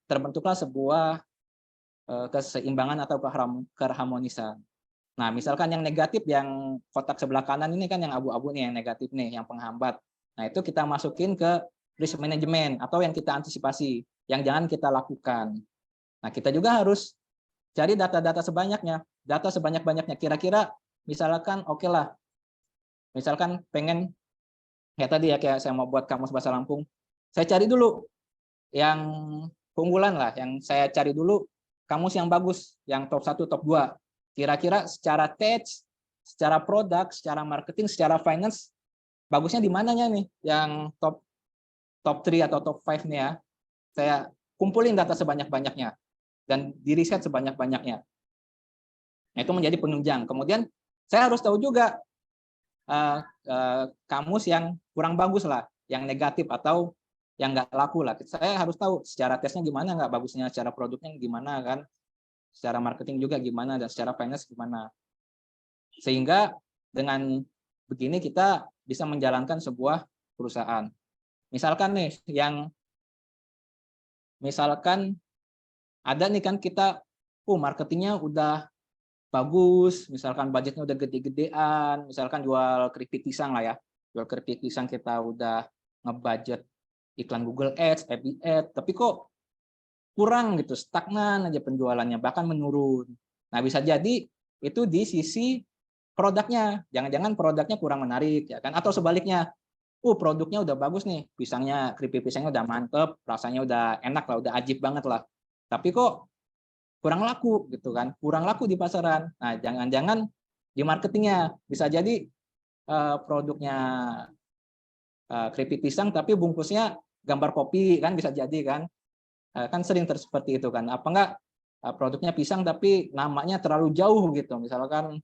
terbentuklah sebuah keseimbangan atau keharmonisan. Nah, misalkan yang negatif, yang kotak sebelah kanan ini kan yang abu-abu nih, yang negatif nih, yang penghambat. Nah, itu kita masukin ke risk management atau yang kita antisipasi, yang jangan kita lakukan. Nah, kita juga harus cari data-data sebanyaknya, data sebanyak-banyaknya. Kira-kira misalkan oke lah, misalkan pengen ya tadi ya kayak saya mau buat kamus bahasa Lampung, saya cari dulu yang keunggulan lah, yang saya cari dulu kamus yang bagus, yang top 1, top 2. Kira-kira secara text, secara produk, secara marketing, secara finance, bagusnya di mananya nih? Yang top 3 atau top 5 nih ya. Saya kumpulin data sebanyak-banyaknya dan di riset sebanyak-banyaknya. Nah, itu menjadi penunjang. Kemudian saya harus tahu juga kamus yang kurang bagus lah, yang negatif atau yang nggak laku lah. Saya harus tahu secara tesnya gimana, nggak bagusnya, secara produknya gimana kan, secara marketing juga gimana, dan secara finance gimana. Sehingga dengan begini kita bisa menjalankan sebuah perusahaan. Misalkan nih, yang misalkan ada nih kan kita, marketingnya udah bagus, misalkan budgetnya udah gede-gedean, misalkan jual keripik pisang lah ya, jual keripik pisang kita udah ngebudget iklan Google Ads, FB Ads, tapi kok kurang gitu, stagnan aja penjualannya, bahkan menurun. Nah, bisa jadi itu di sisi produknya, jangan-jangan produknya kurang menarik ya kan, atau sebaliknya, produknya udah bagus nih, pisangnya, keripik pisangnya udah mantep, rasanya udah enak lah, udah ajib banget lah, tapi kok kurang laku gitu kan, kurang laku di pasaran. Nah, jangan-jangan di marketingnya, bisa jadi produknya keripik pisang tapi bungkusnya gambar kopi kan, bisa jadi kan. Kan sering seperti itu kan. Apa enggak produknya pisang tapi namanya terlalu jauh gitu, misalkan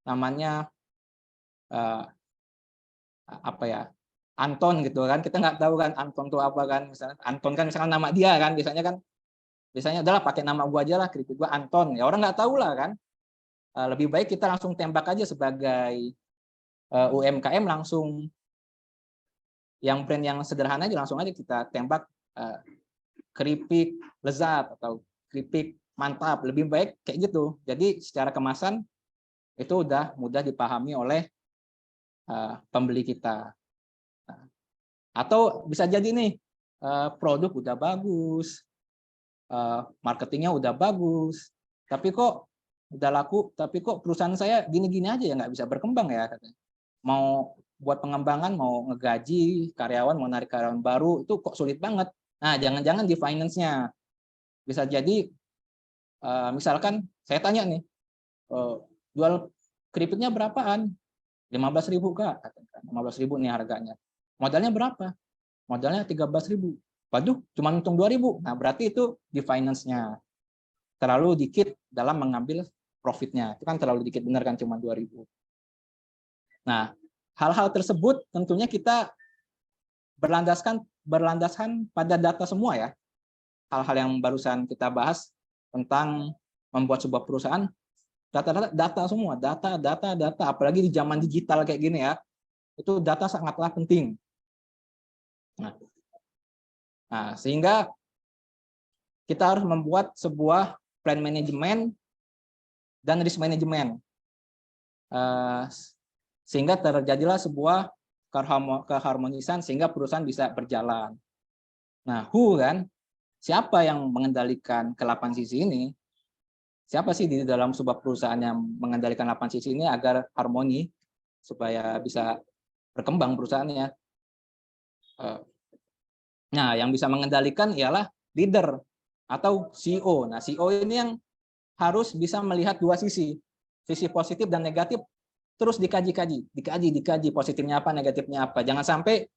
namanya apa ya, Anton gitu kan, kita nggak tahu kan Anton itu apa kan, misalnya Anton kan misalkan nama dia kan, biasanya adalah pakai nama gua aja lah, keripik gua Anton, ya orang nggak tahu lah kan. Lebih baik kita langsung tembak aja sebagai UMKM, langsung yang brand yang sederhana aja, langsung aja kita tembak keripik lezat atau keripik mantap, lebih baik kayak gitu. Jadi secara kemasan itu udah mudah dipahami oleh pembeli kita. Atau bisa jadi nih produk udah bagus, marketingnya udah bagus, tapi kok udah laku, tapi kok perusahaan saya gini-gini aja ya, nggak bisa berkembang ya katanya. Mau buat pengembangan, mau ngegaji karyawan, mau narik karyawan baru, itu kok sulit banget. Nah, jangan-jangan di finance-nya. Bisa jadi misalkan saya tanya nih, jual keripiknya berapaan? 15.000 Kak, 15.000 nih harganya. Modalnya berapa? Modalnya 13.000. Waduh, cuma untung 2.000. Nah, berarti itu di finance-nya. Terlalu dikit dalam mengambil profitnya. Itu kan terlalu dikit, benar kan, cuma 2.000. Nah, hal-hal tersebut tentunya kita berlandaskan pada data semua ya. Hal-hal yang barusan kita bahas tentang membuat sebuah perusahaan, data semua, data, apalagi di zaman digital kayak gini ya, itu data sangatlah penting. Nah, sehingga kita harus membuat sebuah plan manajemen dan risk management, sehingga terjadilah sebuah keharmonisan sehingga perusahaan bisa berjalan. Nah, who kan, siapa yang mengendalikan ke-8 sisi ini? Siapa sih di dalam sebuah perusahaan yang mengendalikan 8 sisi ini agar harmoni, supaya bisa berkembang perusahaannya? Nah, yang bisa mengendalikan ialah leader atau CEO. Nah, CEO ini yang harus bisa melihat dua sisi positif dan negatif, terus dikaji positifnya apa, negatifnya apa. Jangan sampai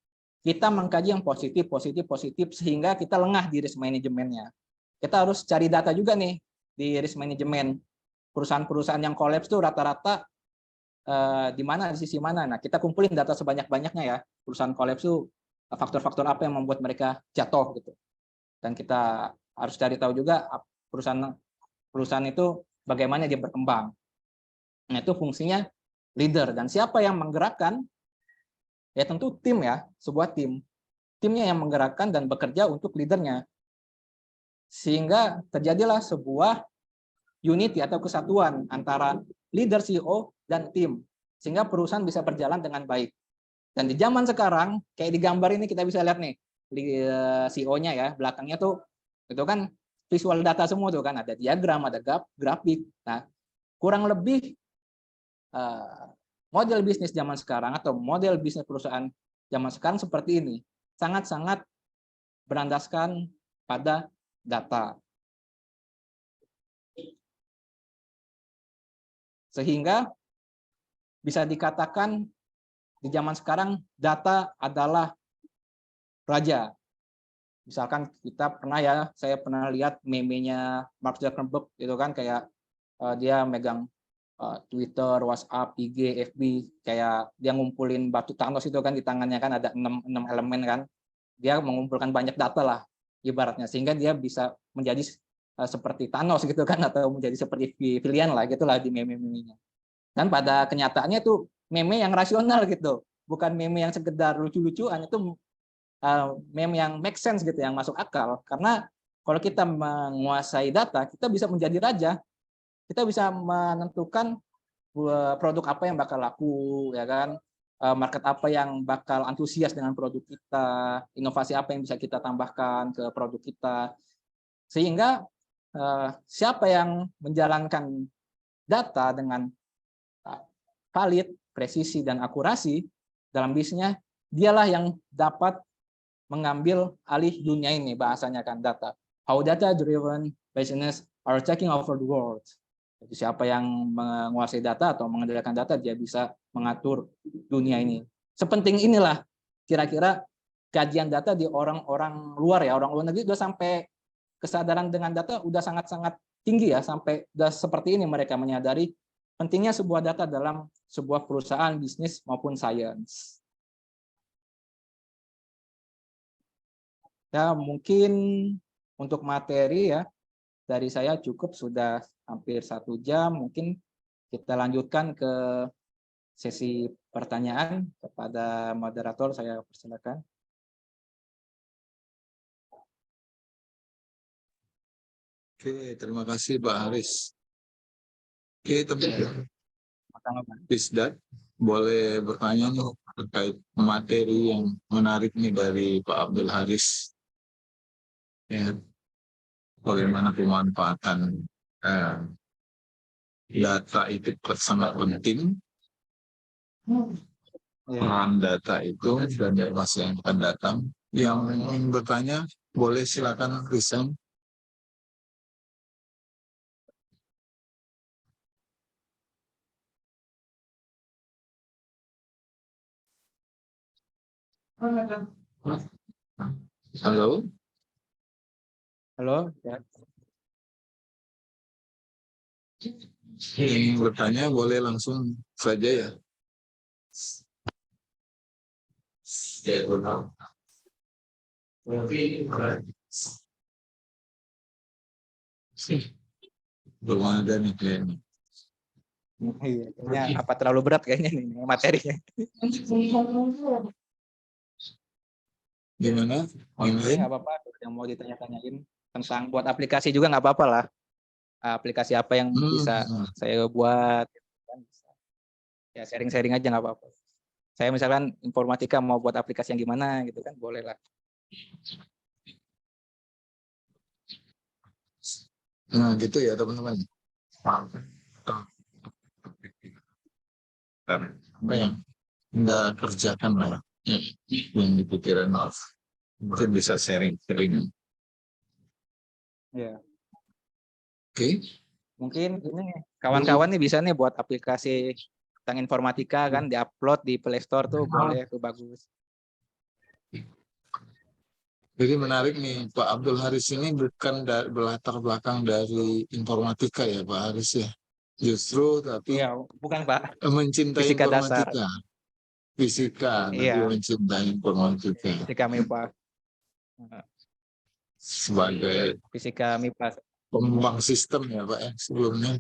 kita mengkaji yang positif sehingga kita lengah di risk manajemennya. Kita harus cari data juga nih di risk manajemen. Perusahaan-perusahaan yang kolaps itu rata-rata di mana, di sisi mana. Nah, kita kumpulin data sebanyak-banyaknya ya. Perusahaan kolaps itu faktor-faktor apa yang membuat mereka jatuh gitu. Dan kita harus cari tahu juga perusahaan itu bagaimana dia berkembang. Nah, itu fungsinya leader. Dan siapa yang menggerakkan? Ya tentu tim ya, sebuah tim. Timnya yang menggerakkan dan bekerja untuk leadernya. Sehingga terjadilah sebuah unity atau kesatuan antara leader, CEO, dan tim. Sehingga perusahaan bisa berjalan dengan baik. Dan di zaman sekarang, kayak di gambar ini kita bisa lihat nih, CEO-nya ya, belakangnya tuh, itu kan visual data semua tuh kan, ada diagram, ada grafik. Nah, kurang lebih model bisnis zaman sekarang atau model bisnis perusahaan zaman sekarang seperti ini, sangat-sangat berlandaskan pada data. Sehingga bisa dikatakan di zaman sekarang data adalah raja. Misalkan kita saya pernah lihat meme-nya Mark Zuckerberg itu kan, kayak dia megang Twitter, WhatsApp, IG, FB, kayak dia ngumpulin batu Thanos itu kan di tangannya kan, ada 6 elemen kan. Dia mengumpulkan banyak data lah ibaratnya, sehingga dia bisa menjadi seperti Thanos gitu kan, atau menjadi seperti villain lah gitulah di meme-memenya. Dan pada kenyataannya itu meme yang rasional gitu, bukan meme yang sekedar lucu-lucuan, itu meme yang make sense gitu, yang masuk akal. Karena kalau kita menguasai data, kita bisa menjadi raja. Kita bisa menentukan produk apa yang bakal laku, ya kan? Market apa yang bakal antusias dengan produk kita, inovasi apa yang bisa kita tambahkan ke produk kita, sehingga siapa yang menjalankan data dengan valid, presisi, dan akurasi dalam bisnisnya, dialah yang dapat mengambil alih dunia ini, bahasanya kan data. How data-driven business are taking over the world. Jadi siapa yang menguasai data atau mengendalikan data, dia bisa mengatur dunia ini. Sepenting inilah kira-kira kajian data di orang-orang luar ya, orang luar negeri udah sampai kesadaran dengan data udah sangat-sangat tinggi ya, sampai udah seperti ini mereka menyadari pentingnya sebuah data dalam sebuah perusahaan, bisnis maupun sains. Ya, mungkin untuk materi ya dari saya cukup, sudah hampir 1 jam. Mungkin kita lanjutkan ke sesi pertanyaan. Kepada moderator saya persilakan. Oke, terima kasih Pak Haris. Oke, teman-teman. Bisdat boleh bertanya nih terkait materi yang menarik nih dari Pak Abdul Haris. Ya, bagaimana pemanfaatan data itu sangat penting. Peran data itu dan masa yang akan datang. Yang ingin bertanya boleh silakan Rizam. Halo. Halo. Ya. Ingin bertanya boleh langsung saja ya. Belum ada nih kayaknya. Iya, apa terlalu berat kayaknya nih materinya. Gimana? Nggak apa-apa, yang mau ditanya-tanyain tentang buat aplikasi juga nggak apa-apa lah. Aplikasi apa yang bisa saya buat, ya sharing-sharing aja nggak apa-apa. Saya misalkan informatika mau buat aplikasi yang gimana gitu kan, boleh lah. Nah gitu ya teman-teman. Apa yang Anda kerjakan lah yang dipikiran mungkin bisa sharing. Ya. Oke. Mungkin ini kawan-kawan nih bisa nih buat aplikasi tentang informatika kan, diupload di Play Store tuh boleh, tuh bagus. Jadi menarik nih, Pak Abdul Haris ini bukan berlatar belakang dari informatika ya Pak Haris ya. Justru tapi Iya, bukan Pak. mencintai Fisika dasar. informatika. Fisika, tapi Iya. mencintai informatika. Fisika MIPA. Sebagai Fisika MIPA. pengembang sistem ya Pak ya sebelumnya.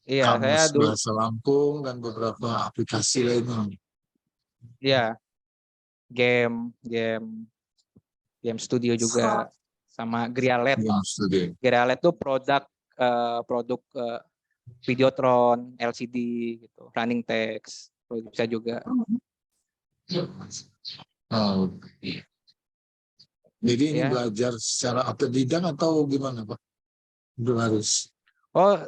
Iya, saya Kamus dulu. Bahasa Lampung dan beberapa aplikasi lainnya. Iya. Game studio juga sama Grialet. Grialet tuh produk Videotron, LCD gitu, running text, bisa juga. Oh. Jadi ini Ya. belajar secara otodidak atau gimana Pak? Harus. Oh,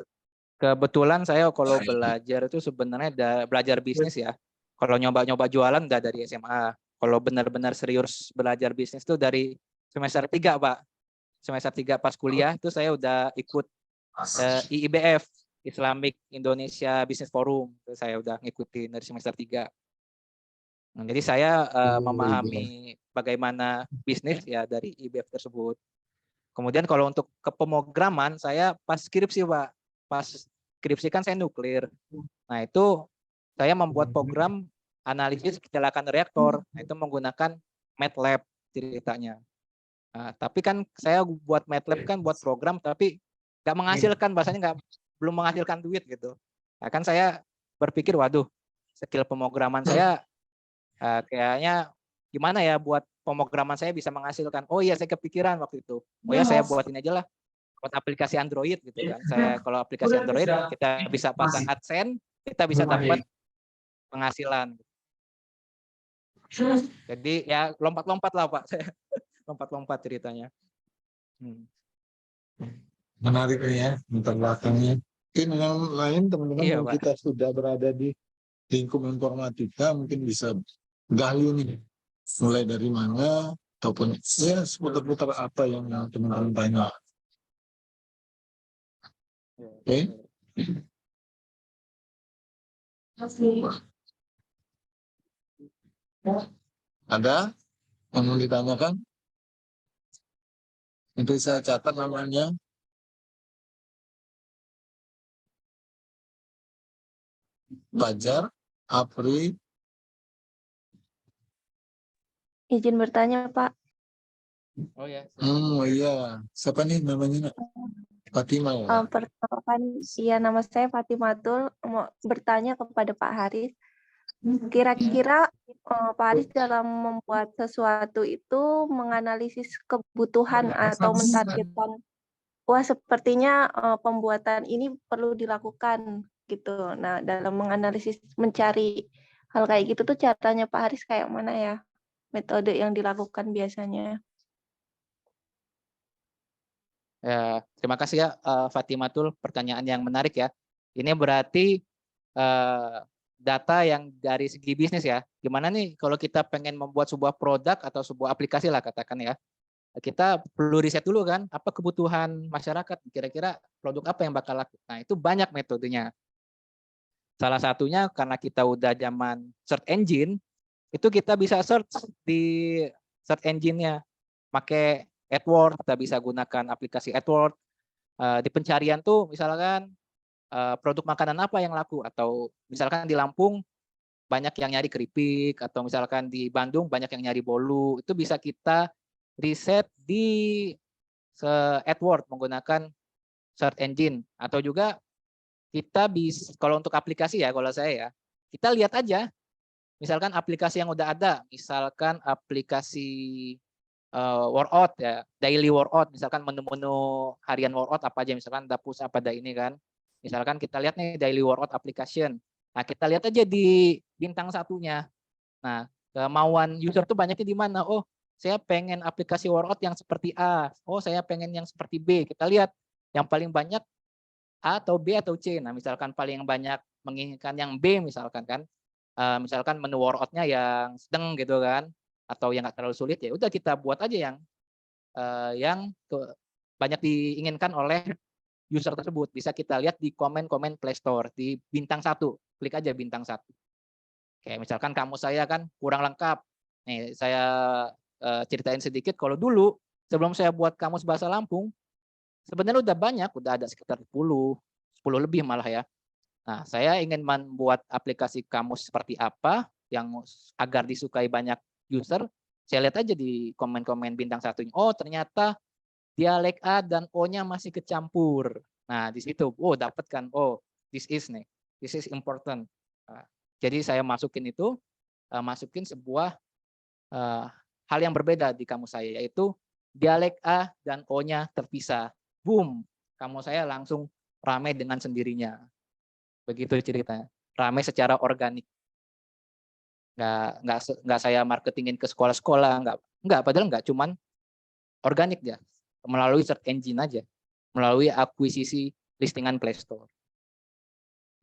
kebetulan saya kalau belajar itu sebenarnya belajar bisnis ya. Kalau nyoba-nyoba jualan udah dari SMA. Kalau benar-benar serius belajar bisnis tuh dari semester 3, Pak. Semester 3 pas kuliah itu saya udah ikut IIBF, Islamic Indonesia Business Forum. Itu saya udah ngikutin dari semester 3. Nah, jadi saya memahami bagaimana bisnis ya dari IBF tersebut. Kemudian kalau untuk kepemrograman saya pas skripsi Pak, pas skripsi kan saya nuklir. Nah itu saya membuat program analisis kecelakaan reaktor. Nah, itu menggunakan MATLAB ceritanya. Nah, tapi kan saya buat MATLAB kan buat program tapi nggak menghasilkan, bahasanya belum menghasilkan duit gitu. Nah, kan saya berpikir waduh skill pemrograman saya kayaknya gimana ya buat pemrograman saya bisa menghasilkan. Oh iya, saya kepikiran waktu itu. Oh ya, saya buat ini aja lah, buat aplikasi Android gitu kan. Saya kalau aplikasi Android kita bisa pasang AdSense, kita bisa dapat penghasilan. Jadi ya lompat-lompat lah Pak, saya lompat-lompat ceritanya. Menarik nih ya, latar belakangnya. Mungkin yang lain teman-teman Iya yang Pak. kita sudah berada di lingkup informatika mungkin bisa gali nih, mulai dari mana ataupun ya seputar-putar apa yang teman-teman tanya. Oke. Ada yang mau ditanyakan? Nanti saya catat namanya. Fajar, Apri. Izin bertanya, Pak. Oh ya. Oh iya, siapa nih namanya? Nak? Fatima ya. Perkenalkan, iya nama saya Fatimatul. Mau bertanya kepada Pak Haris. Kira-kira Pak Haris dalam membuat sesuatu itu menganalisis kebutuhan atau mentargetkan, wah sepertinya pembuatan ini perlu dilakukan gitu. Nah, dalam menganalisis mencari hal kayak gitu tuh caranya Pak Haris kayak mana ya? Metode yang dilakukan biasanya. Ya, terima kasih ya Fatimatul, pertanyaan yang menarik ya. Ini berarti data yang dari segi bisnis ya. Gimana nih kalau kita pengen membuat sebuah produk atau sebuah aplikasi lah katakan ya. Kita perlu riset dulu kan, apa kebutuhan masyarakat, kira-kira produk apa yang bakal laku. Nah, itu banyak metodenya. Salah satunya karena kita udah zaman search engine, itu kita bisa search di search engine-nya. Pakai AdWords, kita bisa gunakan aplikasi AdWords. Di pencarian tuh misalkan produk makanan apa yang laku, atau misalkan di Lampung banyak yang nyari keripik, atau misalkan di Bandung banyak yang nyari bolu. Itu bisa kita riset di AdWords menggunakan search engine. Atau juga kita bisa, kalau untuk aplikasi ya, kalau saya ya, kita lihat aja misalkan aplikasi yang udah ada, misalkan aplikasi workout ya, daily workout, misalkan menu-menu harian workout apa aja, misalkan ada push up, ada ini kan. Misalkan kita lihat nih daily workout application. Nah, kita lihat aja di bintang satunya. Nah, kemauan user tuh banyaknya di mana? Oh, saya pengen aplikasi workout yang seperti A. Oh, saya pengen yang seperti B. Kita lihat yang paling banyak A atau B atau C. Nah, misalkan paling banyak menginginkan yang B misalkan kan. Misalkan menu workout-nya yang sedang gitu kan, atau yang nggak terlalu sulit, ya udah kita buat aja yang banyak diinginkan oleh user tersebut. Bisa kita lihat di komen-komen Play Store di bintang 1. Klik aja bintang 1. Kayak misalkan kamu saya kan kurang lengkap. Nih, saya ceritain sedikit, kalau dulu sebelum saya buat kamus bahasa Lampung, sebenarnya udah banyak, udah ada sekitar 10 lebih malah ya. Nah, saya ingin membuat aplikasi kamus seperti apa yang agar disukai banyak user. Saya lihat aja di komen-komen bintang 1. Oh, ternyata dialek A dan O-nya masih kecampur. Nah, di situ, oh dapat kan, oh this is important. Nah, jadi saya masukin itu, masukin sebuah hal yang berbeda di kamus saya, yaitu dialek A dan O-nya terpisah. Boom, kamus saya langsung ramai dengan sendirinya. Begitu ceritanya, ramai secara organik. Nggak saya marketingin ke sekolah-sekolah, nggak, padahal nggak, cuman organik ya, melalui search engine aja, melalui akuisisi listingan Play Store.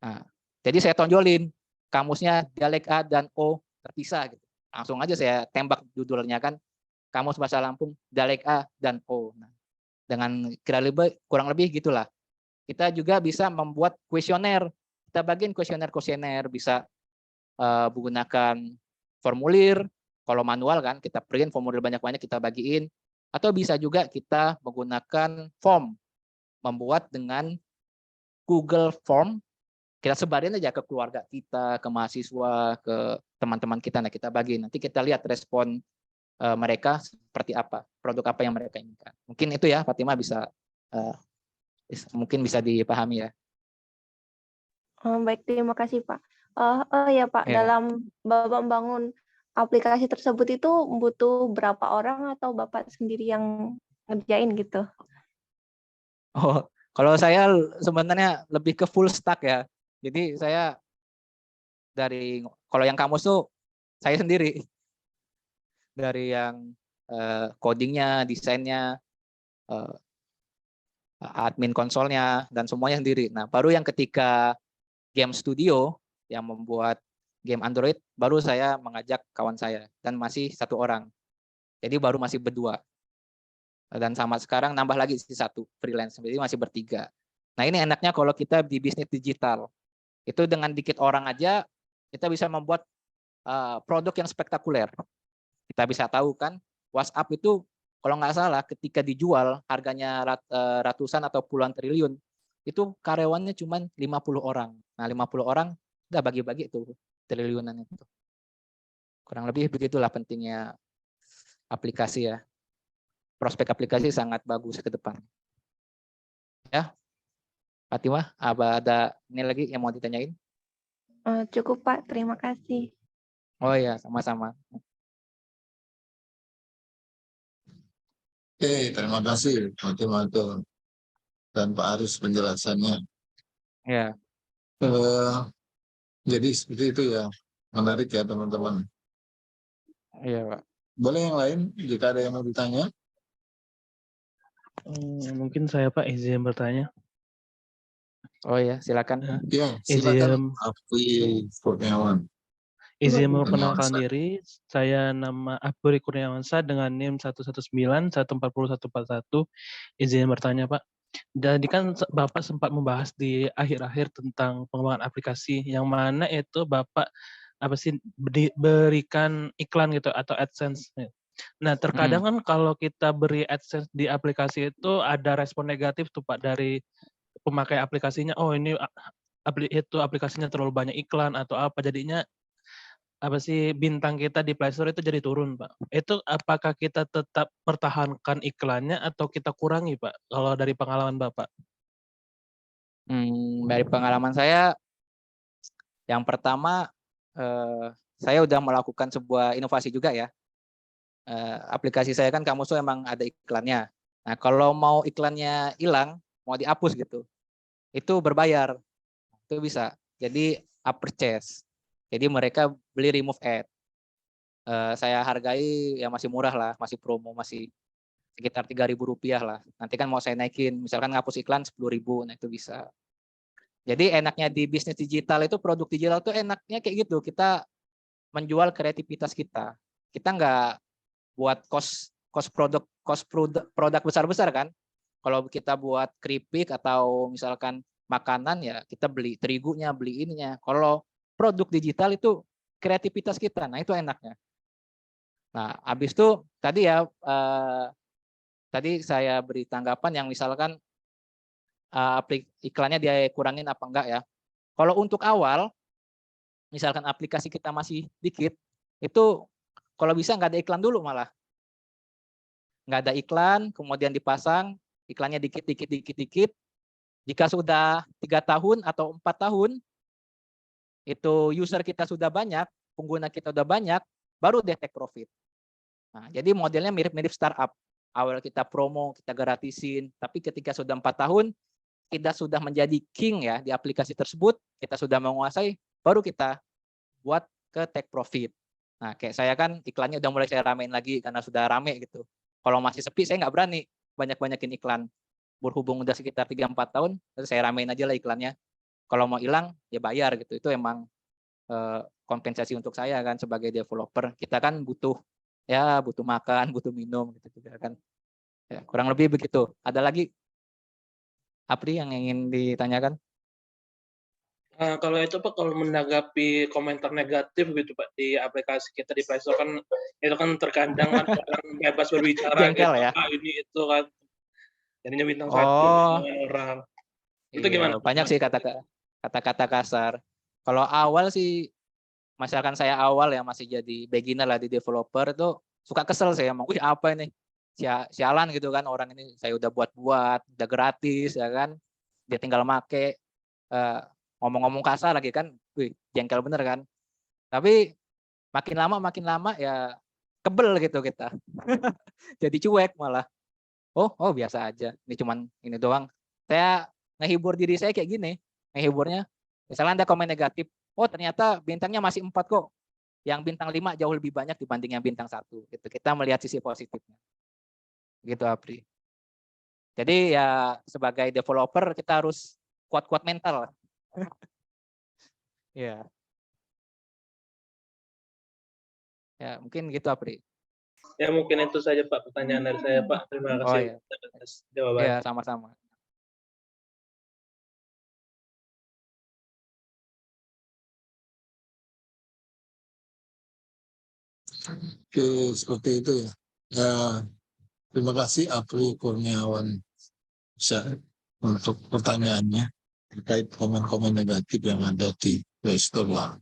Nah, jadi saya tonjolin kamusnya dialek A dan O terpisah gitu. Langsung aja saya tembak judulnya kan, kamus bahasa Lampung dialek A dan O. Nah, dengan kurang lebih gitulah. Kita juga bisa membuat kuesioner. Kita bagiin kuesioner, bisa menggunakan formulir. Kalau manual kan kita print formulir banyak-banyak, kita bagiin. Atau bisa juga kita menggunakan form, membuat dengan Google Form. Kita sebarin aja ke keluarga kita, ke mahasiswa, ke teman-teman kita. Nah, kita bagi. Nanti kita lihat respon mereka seperti apa, produk apa yang mereka inginkan. Mungkin itu ya, Fatima bisa mungkin bisa dipahami ya. Baik, terima kasih Pak. Oh ya Pak, Ya. dalam Bapak membangun aplikasi tersebut itu butuh berapa orang atau Bapak sendiri yang ngerjain gitu? Oh, kalau saya sebenarnya lebih ke full stack ya. Jadi saya kalau yang kamus tuh saya sendiri dari yang codingnya, desainnya, eh, admin konsolnya dan semuanya sendiri. Nah, baru yang ketika game studio yang membuat game Android, baru saya mengajak kawan saya dan masih satu orang. Jadi baru masih berdua. Dan sama sekarang nambah lagi satu freelance, jadi masih bertiga. Nah, ini enaknya kalau kita di bisnis digital. Itu dengan dikit orang aja kita bisa membuat produk yang spektakuler. Kita bisa tahu kan, WhatsApp itu kalau nggak salah ketika dijual harganya ratusan atau puluhan triliun, itu karyawannya cuma 50 orang. Nah, 50 orang udah bagi-bagi itu triliunan itu. Kurang lebih begitulah pentingnya aplikasi ya. Prospek aplikasi sangat bagus ke depan. Ya, Fatimah, apa ada ini lagi yang mau ditanyain? Cukup Pak, terima kasih. Oh ya, sama-sama. Oke, terima kasih Matul dan Pak Aris penjelasannya. Ya, Eh, jadi seperti itu ya, menarik ya teman-teman. iya Pak. Boleh yang lain jika ada yang mau ditanya? Mungkin saya Pak izin bertanya. Oh ya, silakan. Ya, silakan. Izin Afri Kurniawan. memperkenalkan Kurniawan. diri. Saya nama Afri Kurniawansa dengan NIM 119140141. Izin bertanya Pak. Jadi kan Bapak sempat membahas di akhir-akhir tentang pengembangan aplikasi yang mana itu Bapak berikan iklan gitu atau AdSense. Nah, terkadang kan kalau kita beri AdSense di aplikasi itu ada respon negatif tuh Pak dari pemakai aplikasinya. Oh, ini aplikasinya terlalu banyak iklan atau apa, jadinya bintang kita di Play Store itu jadi turun, Pak. Itu apakah kita tetap pertahankan iklannya atau kita kurangi, Pak, kalau dari pengalaman Bapak? Dari pengalaman saya, yang pertama saya udah melakukan sebuah inovasi juga ya. Aplikasi saya kan Kamuso emang ada iklannya. Nah, kalau mau iklannya hilang, mau dihapus gitu, itu berbayar. Itu bisa. Jadi up purchase. Jadi mereka beli remove ad. Saya hargai ya masih murah lah, masih promo, masih sekitar Rp3.000 lah. Nanti kan mau saya naikin, misalkan ngapus iklan 10.000, nah itu bisa. Jadi enaknya di bisnis digital itu, produk digital itu enaknya kayak gitu. Kita menjual kreativitas kita. Kita nggak buat produk besar-besar kan. Kalau kita buat keripik atau misalkan makanan ya kita beli terigunya, beli ininya. Kalau produk digital itu kreativitas kita. Nah, itu enaknya. Nah, habis itu tadi ya tadi saya beri tanggapan yang misalkan iklannya dia kurangin apa enggak ya. Kalau untuk awal, misalkan aplikasi kita masih dikit, itu kalau bisa nggak ada iklan dulu malah. Nggak ada iklan, kemudian dipasang, iklannya dikit. Jika sudah 3 tahun atau 4 tahun, itu user kita sudah banyak, pengguna kita sudah banyak, baru dia take profit. Nah, jadi modelnya mirip-mirip startup. Awal kita promo, kita gratisin, tapi ketika sudah 4 tahun, kita sudah menjadi king ya di aplikasi tersebut, kita sudah menguasai, baru kita buat ke take profit. Nah, kayak saya kan iklannya udah mulai saya ramein lagi karena sudah rame gitu. Kalau masih sepi, saya nggak berani banyak-banyakin iklan. Berhubung udah sekitar 3-4 tahun, saya ramein aja lah iklannya. Kalau mau hilang, ya bayar gitu. Itu emang kompensasi untuk saya kan sebagai developer. Kita kan butuh makan, butuh minum gitu juga kan. Ya, kurang lebih begitu. Ada lagi Apri yang ingin ditanyakan? Kalau itu Pak, kalau menanggapi komentar negatif gitu Pak di aplikasi kita di Play Store kan itu kan terkadang kan orang bebas berbicara Jengkel gitu, ya? ini itu kan jadinya bintang 1 Oh, dengan orang. Itu iya, gimana banyak sih kata-kata kasar. Kalau awal sih, misalkan saya awal ya masih jadi beginner lah di developer itu suka kesel saya emang, wih apa ini? Sialan gitu kan, orang ini saya udah buat-buat, udah gratis ya kan. Dia tinggal make, ngomong-ngomong kasar lagi kan, wih jengkel bener kan. Tapi makin lama ya kebel gitu kita. Jadi cuek malah. Oh biasa aja. Ini cuman ini doang. Saya ngehibur diri saya kayak gini. Ngehiburnya, misalnya ada komen negatif. Oh ternyata bintangnya masih 4 kok. Yang bintang 5 jauh lebih banyak dibanding yang bintang 1. Gitu. Kita melihat sisi positifnya. Gitu Apri. Jadi ya sebagai developer kita harus kuat-kuat mental. Ya. Ya, mungkin gitu Apri. Ya mungkin itu saja Pak pertanyaan dari saya Pak. Terima Oh kasih ya. atas jawaban. Ya, sama-sama. Oke, seperti itu ya. Ya, terima kasih Apri Kurniawan Syah untuk pertanyaannya terkait komen-komen negatif yang ada di Play Store lah.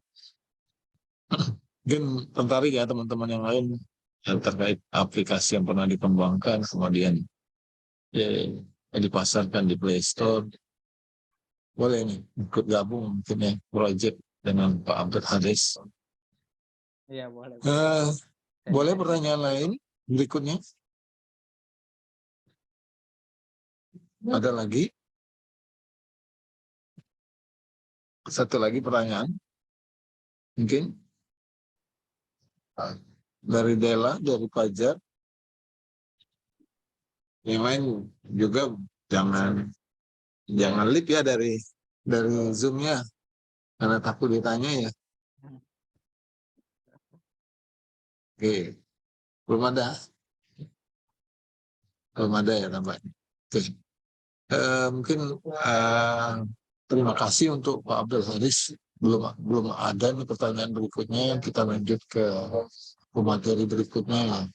Mungkin tertarik ya teman-teman yang lain yang terkait aplikasi yang pernah dikembangkan kemudian dipasarkan di Play Store. Boleh nih ikut gabung mungkin ya project dengan Pak Abdul Haris. Iya, boleh. Boleh pertanyaan lain berikutnya? Ada lagi? Satu lagi pertanyaan? Mungkin? Dari Dela, dari Fajar. Yang lain juga jangan lip ya dari Zoom-nya. Karena takut ditanya ya. Oke. Belum ada? Belum ada ya tampaknya. Oke. Mungkin terima kasih untuk Pak Abdul Haris. Belum ada nih pertanyaan berikutnya. Kita lanjut ke materi berikutnya.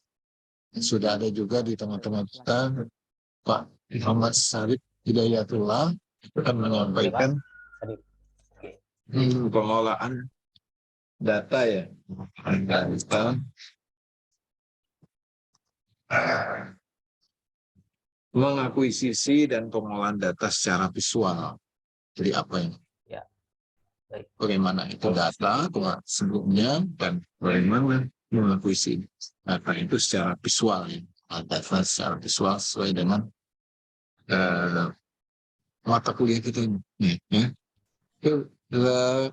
Sudah ada juga di teman-teman kita Pak Muhammad Sarip Hidayatullah akan menyampaikan pengolahan data ya. Data mengakuisisi dan pengolahan data secara visual. Jadi apa yang bagaimana itu data sebelumnya dan bagaimana mengakuisisi data itu secara visual ya. Data secara visual sesuai dengan mata kuliah kita ini ya.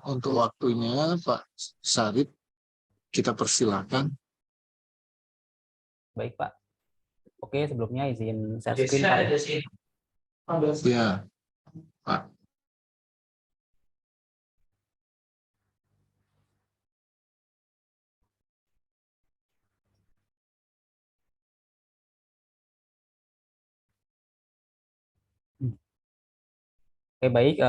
Untuk waktunya Pak Sarip kita persilakan. Baik Pak. Oke, sebelumnya izin share screen Pak. Ya, Pak. Oke, baik.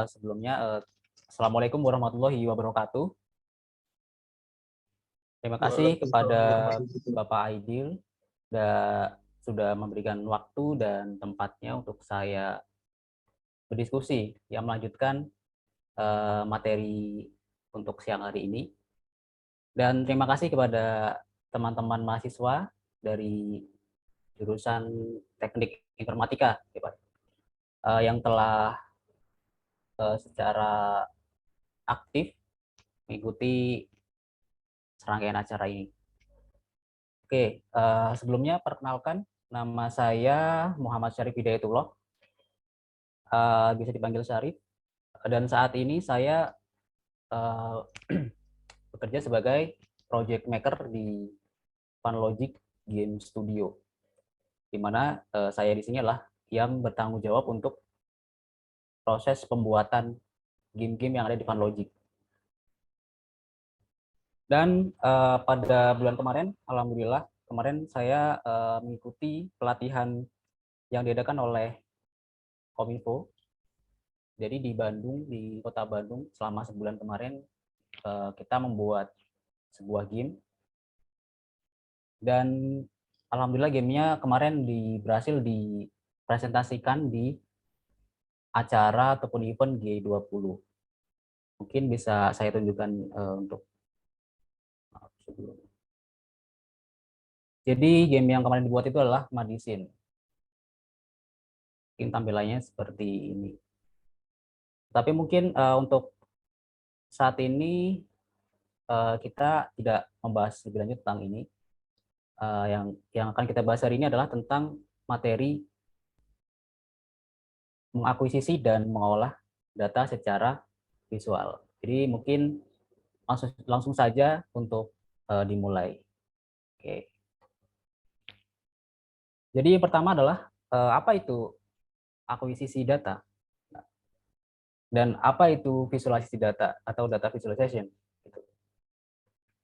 Sebelumnya, Assalamualaikum warahmatullahi wabarakatuh. Terima kasih kepada Bapak Aidil sudah memberikan waktu dan tempatnya untuk saya berdiskusi yang melanjutkan materi untuk siang hari ini. Dan terima kasih kepada teman-teman mahasiswa dari jurusan Teknik Informatika yang telah secara aktif mengikuti serangkaian acara ini. Oke, sebelumnya perkenalkan, nama saya Muhammad Syarif Hidayatullah, bisa dipanggil Syarif, dan saat ini saya bekerja sebagai project maker di Funlogic Game Studio, di mana saya di sini adalah yang bertanggung jawab untuk proses pembuatan game-game yang ada di Funlogic. Dan pada bulan kemarin, alhamdulillah, kemarin saya mengikuti pelatihan yang diadakan oleh Kominfo. Jadi di Bandung, di kota Bandung, selama sebulan kemarin kita membuat sebuah game. Dan alhamdulillah gamenya kemarin berhasil dipresentasikan di acara ataupun event G20. Mungkin bisa saya tunjukkan untuk jadi game yang kemarin dibuat itu adalah Madicine. Mungkin tampilannya seperti ini. Tapi mungkin untuk saat ini kita tidak membahas lebih lanjut tentang ini. Yang akan kita bahas hari ini adalah tentang materi mengakuisisi dan mengolah data secara visual. Jadi mungkin langsung saja untuk dimulai. Oke. Jadi yang pertama adalah apa itu akuisisi data dan apa itu visualisasi data atau data visualization. Gitu.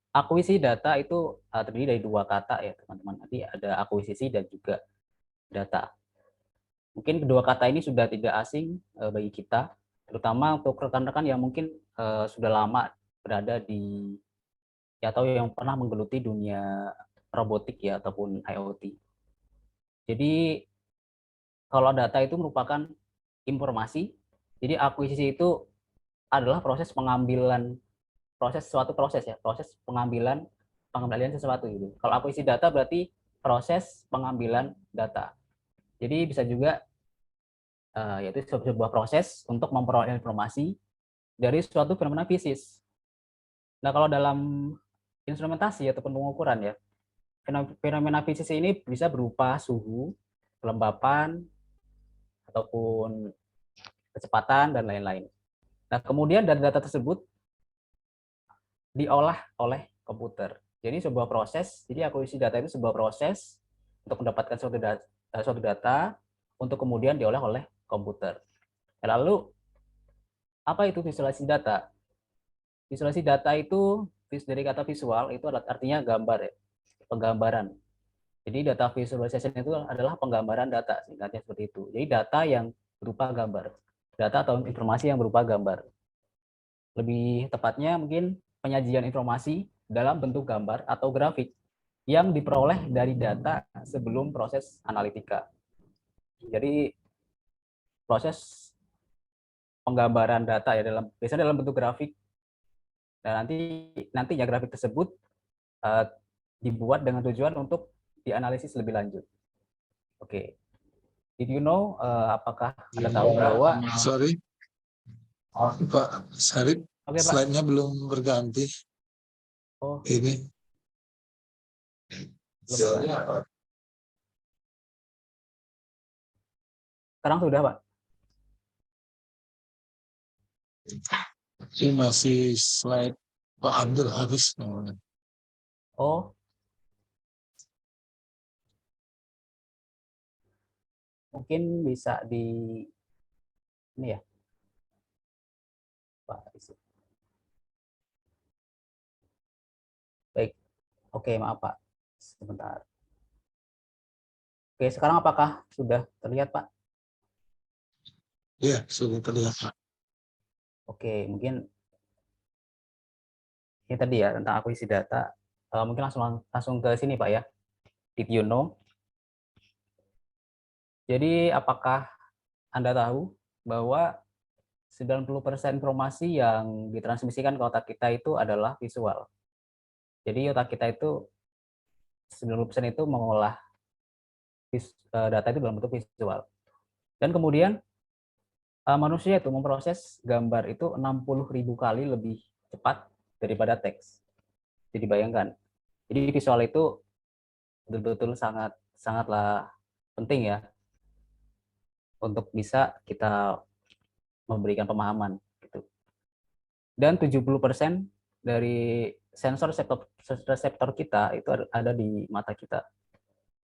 Akuisisi data itu terdiri dari dua kata ya teman-teman. Nanti ada akuisisi dan juga data. Mungkin kedua kata ini sudah tidak asing bagi kita, terutama untuk rekan-rekan yang mungkin sudah lama berada di atau yang pernah menggeluti dunia robotik ya ataupun IoT. Jadi kalau data itu merupakan informasi, jadi akuisisi itu adalah proses pengambilan proses pengambilan sesuatu gitu. Kalau akuisisi data berarti proses pengambilan data. Jadi bisa juga yaitu sebuah proses untuk memperoleh informasi dari suatu fenomena fisik. Nah, kalau dalam instrumentasi ataupun pengukuran ya, fenomena fisik ini bisa berupa suhu, kelembapan, ataupun kecepatan, dan lain-lain. Nah, kemudian data-data tersebut diolah oleh komputer. Jadi sebuah proses, jadi akuisisi data itu sebuah proses untuk mendapatkan suatu data untuk kemudian diolah oleh komputer. Lalu, apa itu visualisasi data? Visualisasi data itu dari kata visual itu artinya gambar ya, penggambaran. Jadi data visualization itu adalah penggambaran data, singkatnya seperti itu. Jadi data yang berupa gambar, data atau informasi yang berupa gambar. Lebih tepatnya mungkin penyajian informasi dalam bentuk gambar atau grafik yang diperoleh dari data sebelum proses analitika. Jadi proses penggambaran data ya biasanya dalam bentuk grafik, dan nantinya grafik tersebut dibuat dengan tujuan untuk dianalisis lebih lanjut. Oke. Did you know apakah Anda tahu bahwa Sorry, Pak Sarip, slide-nya belum berganti. Oh, Ini. sekarang sudah, Pak? Ini masih slide Pak Abdul Haris. Oh, mungkin bisa di ini ya, Pak. Baik, oke, maaf Pak, sebentar. Oke, sekarang apakah sudah terlihat Pak? Iya, sudah terlihat Pak. Oke, mungkin ini tadi ya tentang akuisisi data. Mungkin langsung ke sini Pak ya. Did you know? Jadi apakah Anda tahu bahwa 90% informasi yang ditransmisikan ke otak kita itu adalah visual. Jadi otak kita itu 90% itu mengolah data itu dalam bentuk visual. Dan kemudian manusia itu memproses gambar itu 60.000 kali lebih cepat daripada teks. Jadi bayangkan. Jadi visual itu betul-betul sangatlah penting ya untuk bisa kita memberikan pemahaman gitu. Dan 70% dari sensor reseptor kita itu ada di mata kita.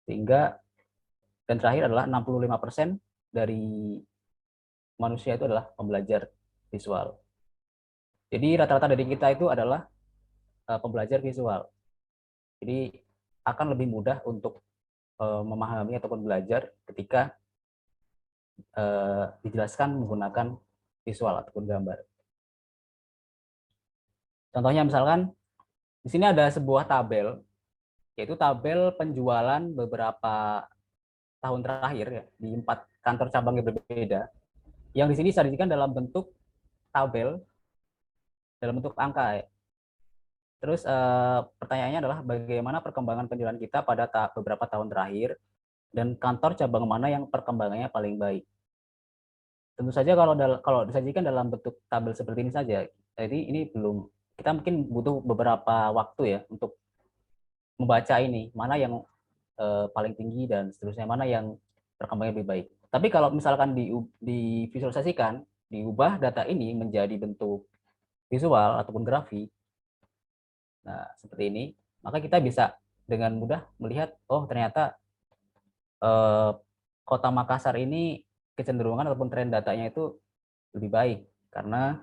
Sehingga dan terakhir adalah 65% dari manusia itu adalah pembelajar visual. Jadi rata-rata dari kita itu adalah pembelajar visual. Jadi akan lebih mudah untuk memahami ataupun belajar ketika dijelaskan menggunakan visual ataupun gambar. Contohnya misalkan di sini ada sebuah tabel, yaitu tabel penjualan beberapa tahun terakhir ya, di 4 kantor cabang yang berbeda, yang di sini disajikan dalam bentuk tabel, dalam bentuk angka ya. Terus pertanyaannya adalah bagaimana perkembangan penjualan kita pada beberapa tahun terakhir dan kantor cabang mana yang perkembangannya paling baik. Tentu saja kalau disajikan dalam bentuk tabel seperti ini saja, jadi ini belum kita mungkin butuh beberapa waktu ya untuk membaca ini, mana yang paling tinggi dan seterusnya, mana yang perkembangannya lebih baik. Tapi kalau misalkan divisualisasikan, diubah data ini menjadi bentuk visual ataupun grafik, nah seperti ini, maka kita bisa dengan mudah melihat, oh ternyata Kota Makassar ini kecenderungan ataupun tren datanya itu lebih baik karena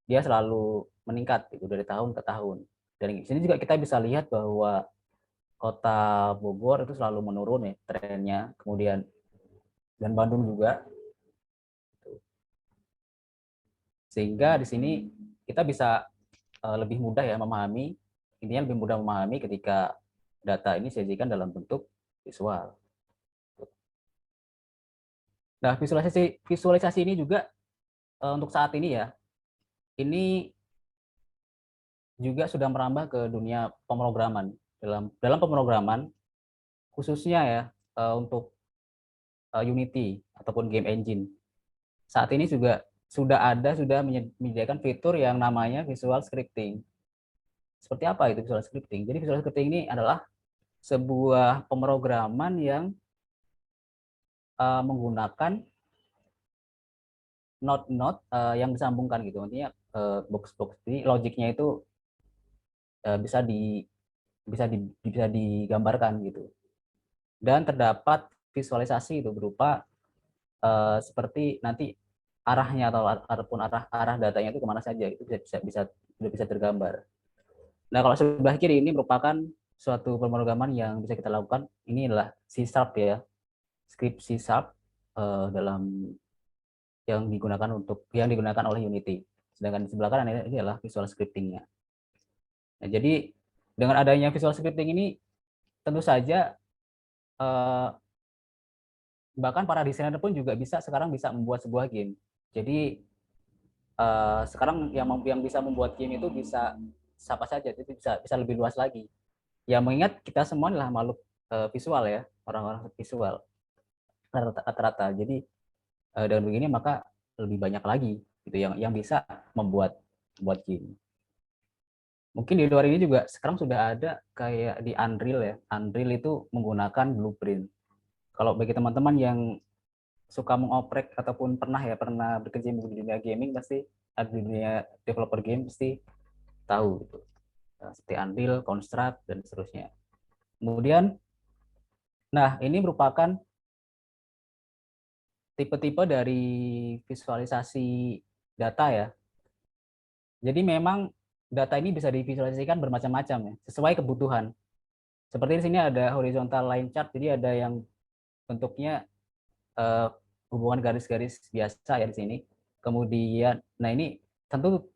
dia selalu meningkat gitu dari tahun ke tahun. Dan di sini juga kita bisa lihat bahwa Kota Bogor itu selalu menurun ya trennya, kemudian dan Bandung juga. Sehingga di sini kita bisa lebih mudah ya memahami, intinya lebih mudah memahami ketika data ini disajikan dalam bentuk visual. Nah, visualisasi ini juga untuk saat ini ya, ini juga sudah merambah ke dunia pemrograman. Dalam pemrograman, khususnya ya untuk Unity ataupun game engine. Saat ini juga sudah menyediakan fitur yang namanya visual scripting. Seperti apa itu visual scripting? Jadi visual scripting ini adalah sebuah pemrograman yang menggunakan node-node yang disambungkan gitu. Artinya box-box. Jadi logiknya itu bisa digambarkan gitu. Dan terdapat visualisasi itu berupa seperti nanti arahnya ataupun arah datanya itu kemana saja itu bisa tergambar. Nah kalau sebelah kiri ini merupakan suatu pemrograman yang bisa kita lakukan. Ini adalah C# ya, script C# dalam yang digunakan oleh Unity. Sedangkan di sebelah kanan ini adalah visual scripting-nya. Nah, jadi dengan adanya visual scripting ini tentu saja bahkan para desainer pun juga sekarang bisa membuat sebuah game. Jadi sekarang yang bisa membuat game itu bisa siapa saja, itu bisa lebih luas lagi. Ya mengingat kita semua adalah makhluk visual ya, orang-orang visual rata-rata. Jadi dengan begini maka lebih banyak lagi gitu yang bisa membuat game. Mungkin di luar ini juga sekarang sudah ada kayak di Unreal ya. Unreal itu menggunakan blueprint. Kalau bagi teman-teman yang suka mengoprek ataupun pernah berkecimpung di dunia gaming, pasti di dunia developer game pasti tahu gitu. Seperti Unreal, Construct dan seterusnya. Kemudian nah ini merupakan tipe-tipe dari visualisasi data ya. Jadi memang data ini bisa divisualisasikan bermacam-macam ya, sesuai kebutuhan. Seperti di sini ada horizontal line chart, jadi ada yang bentuknya hubungan garis-garis biasa ya di sini. Kemudian, nah ini tentu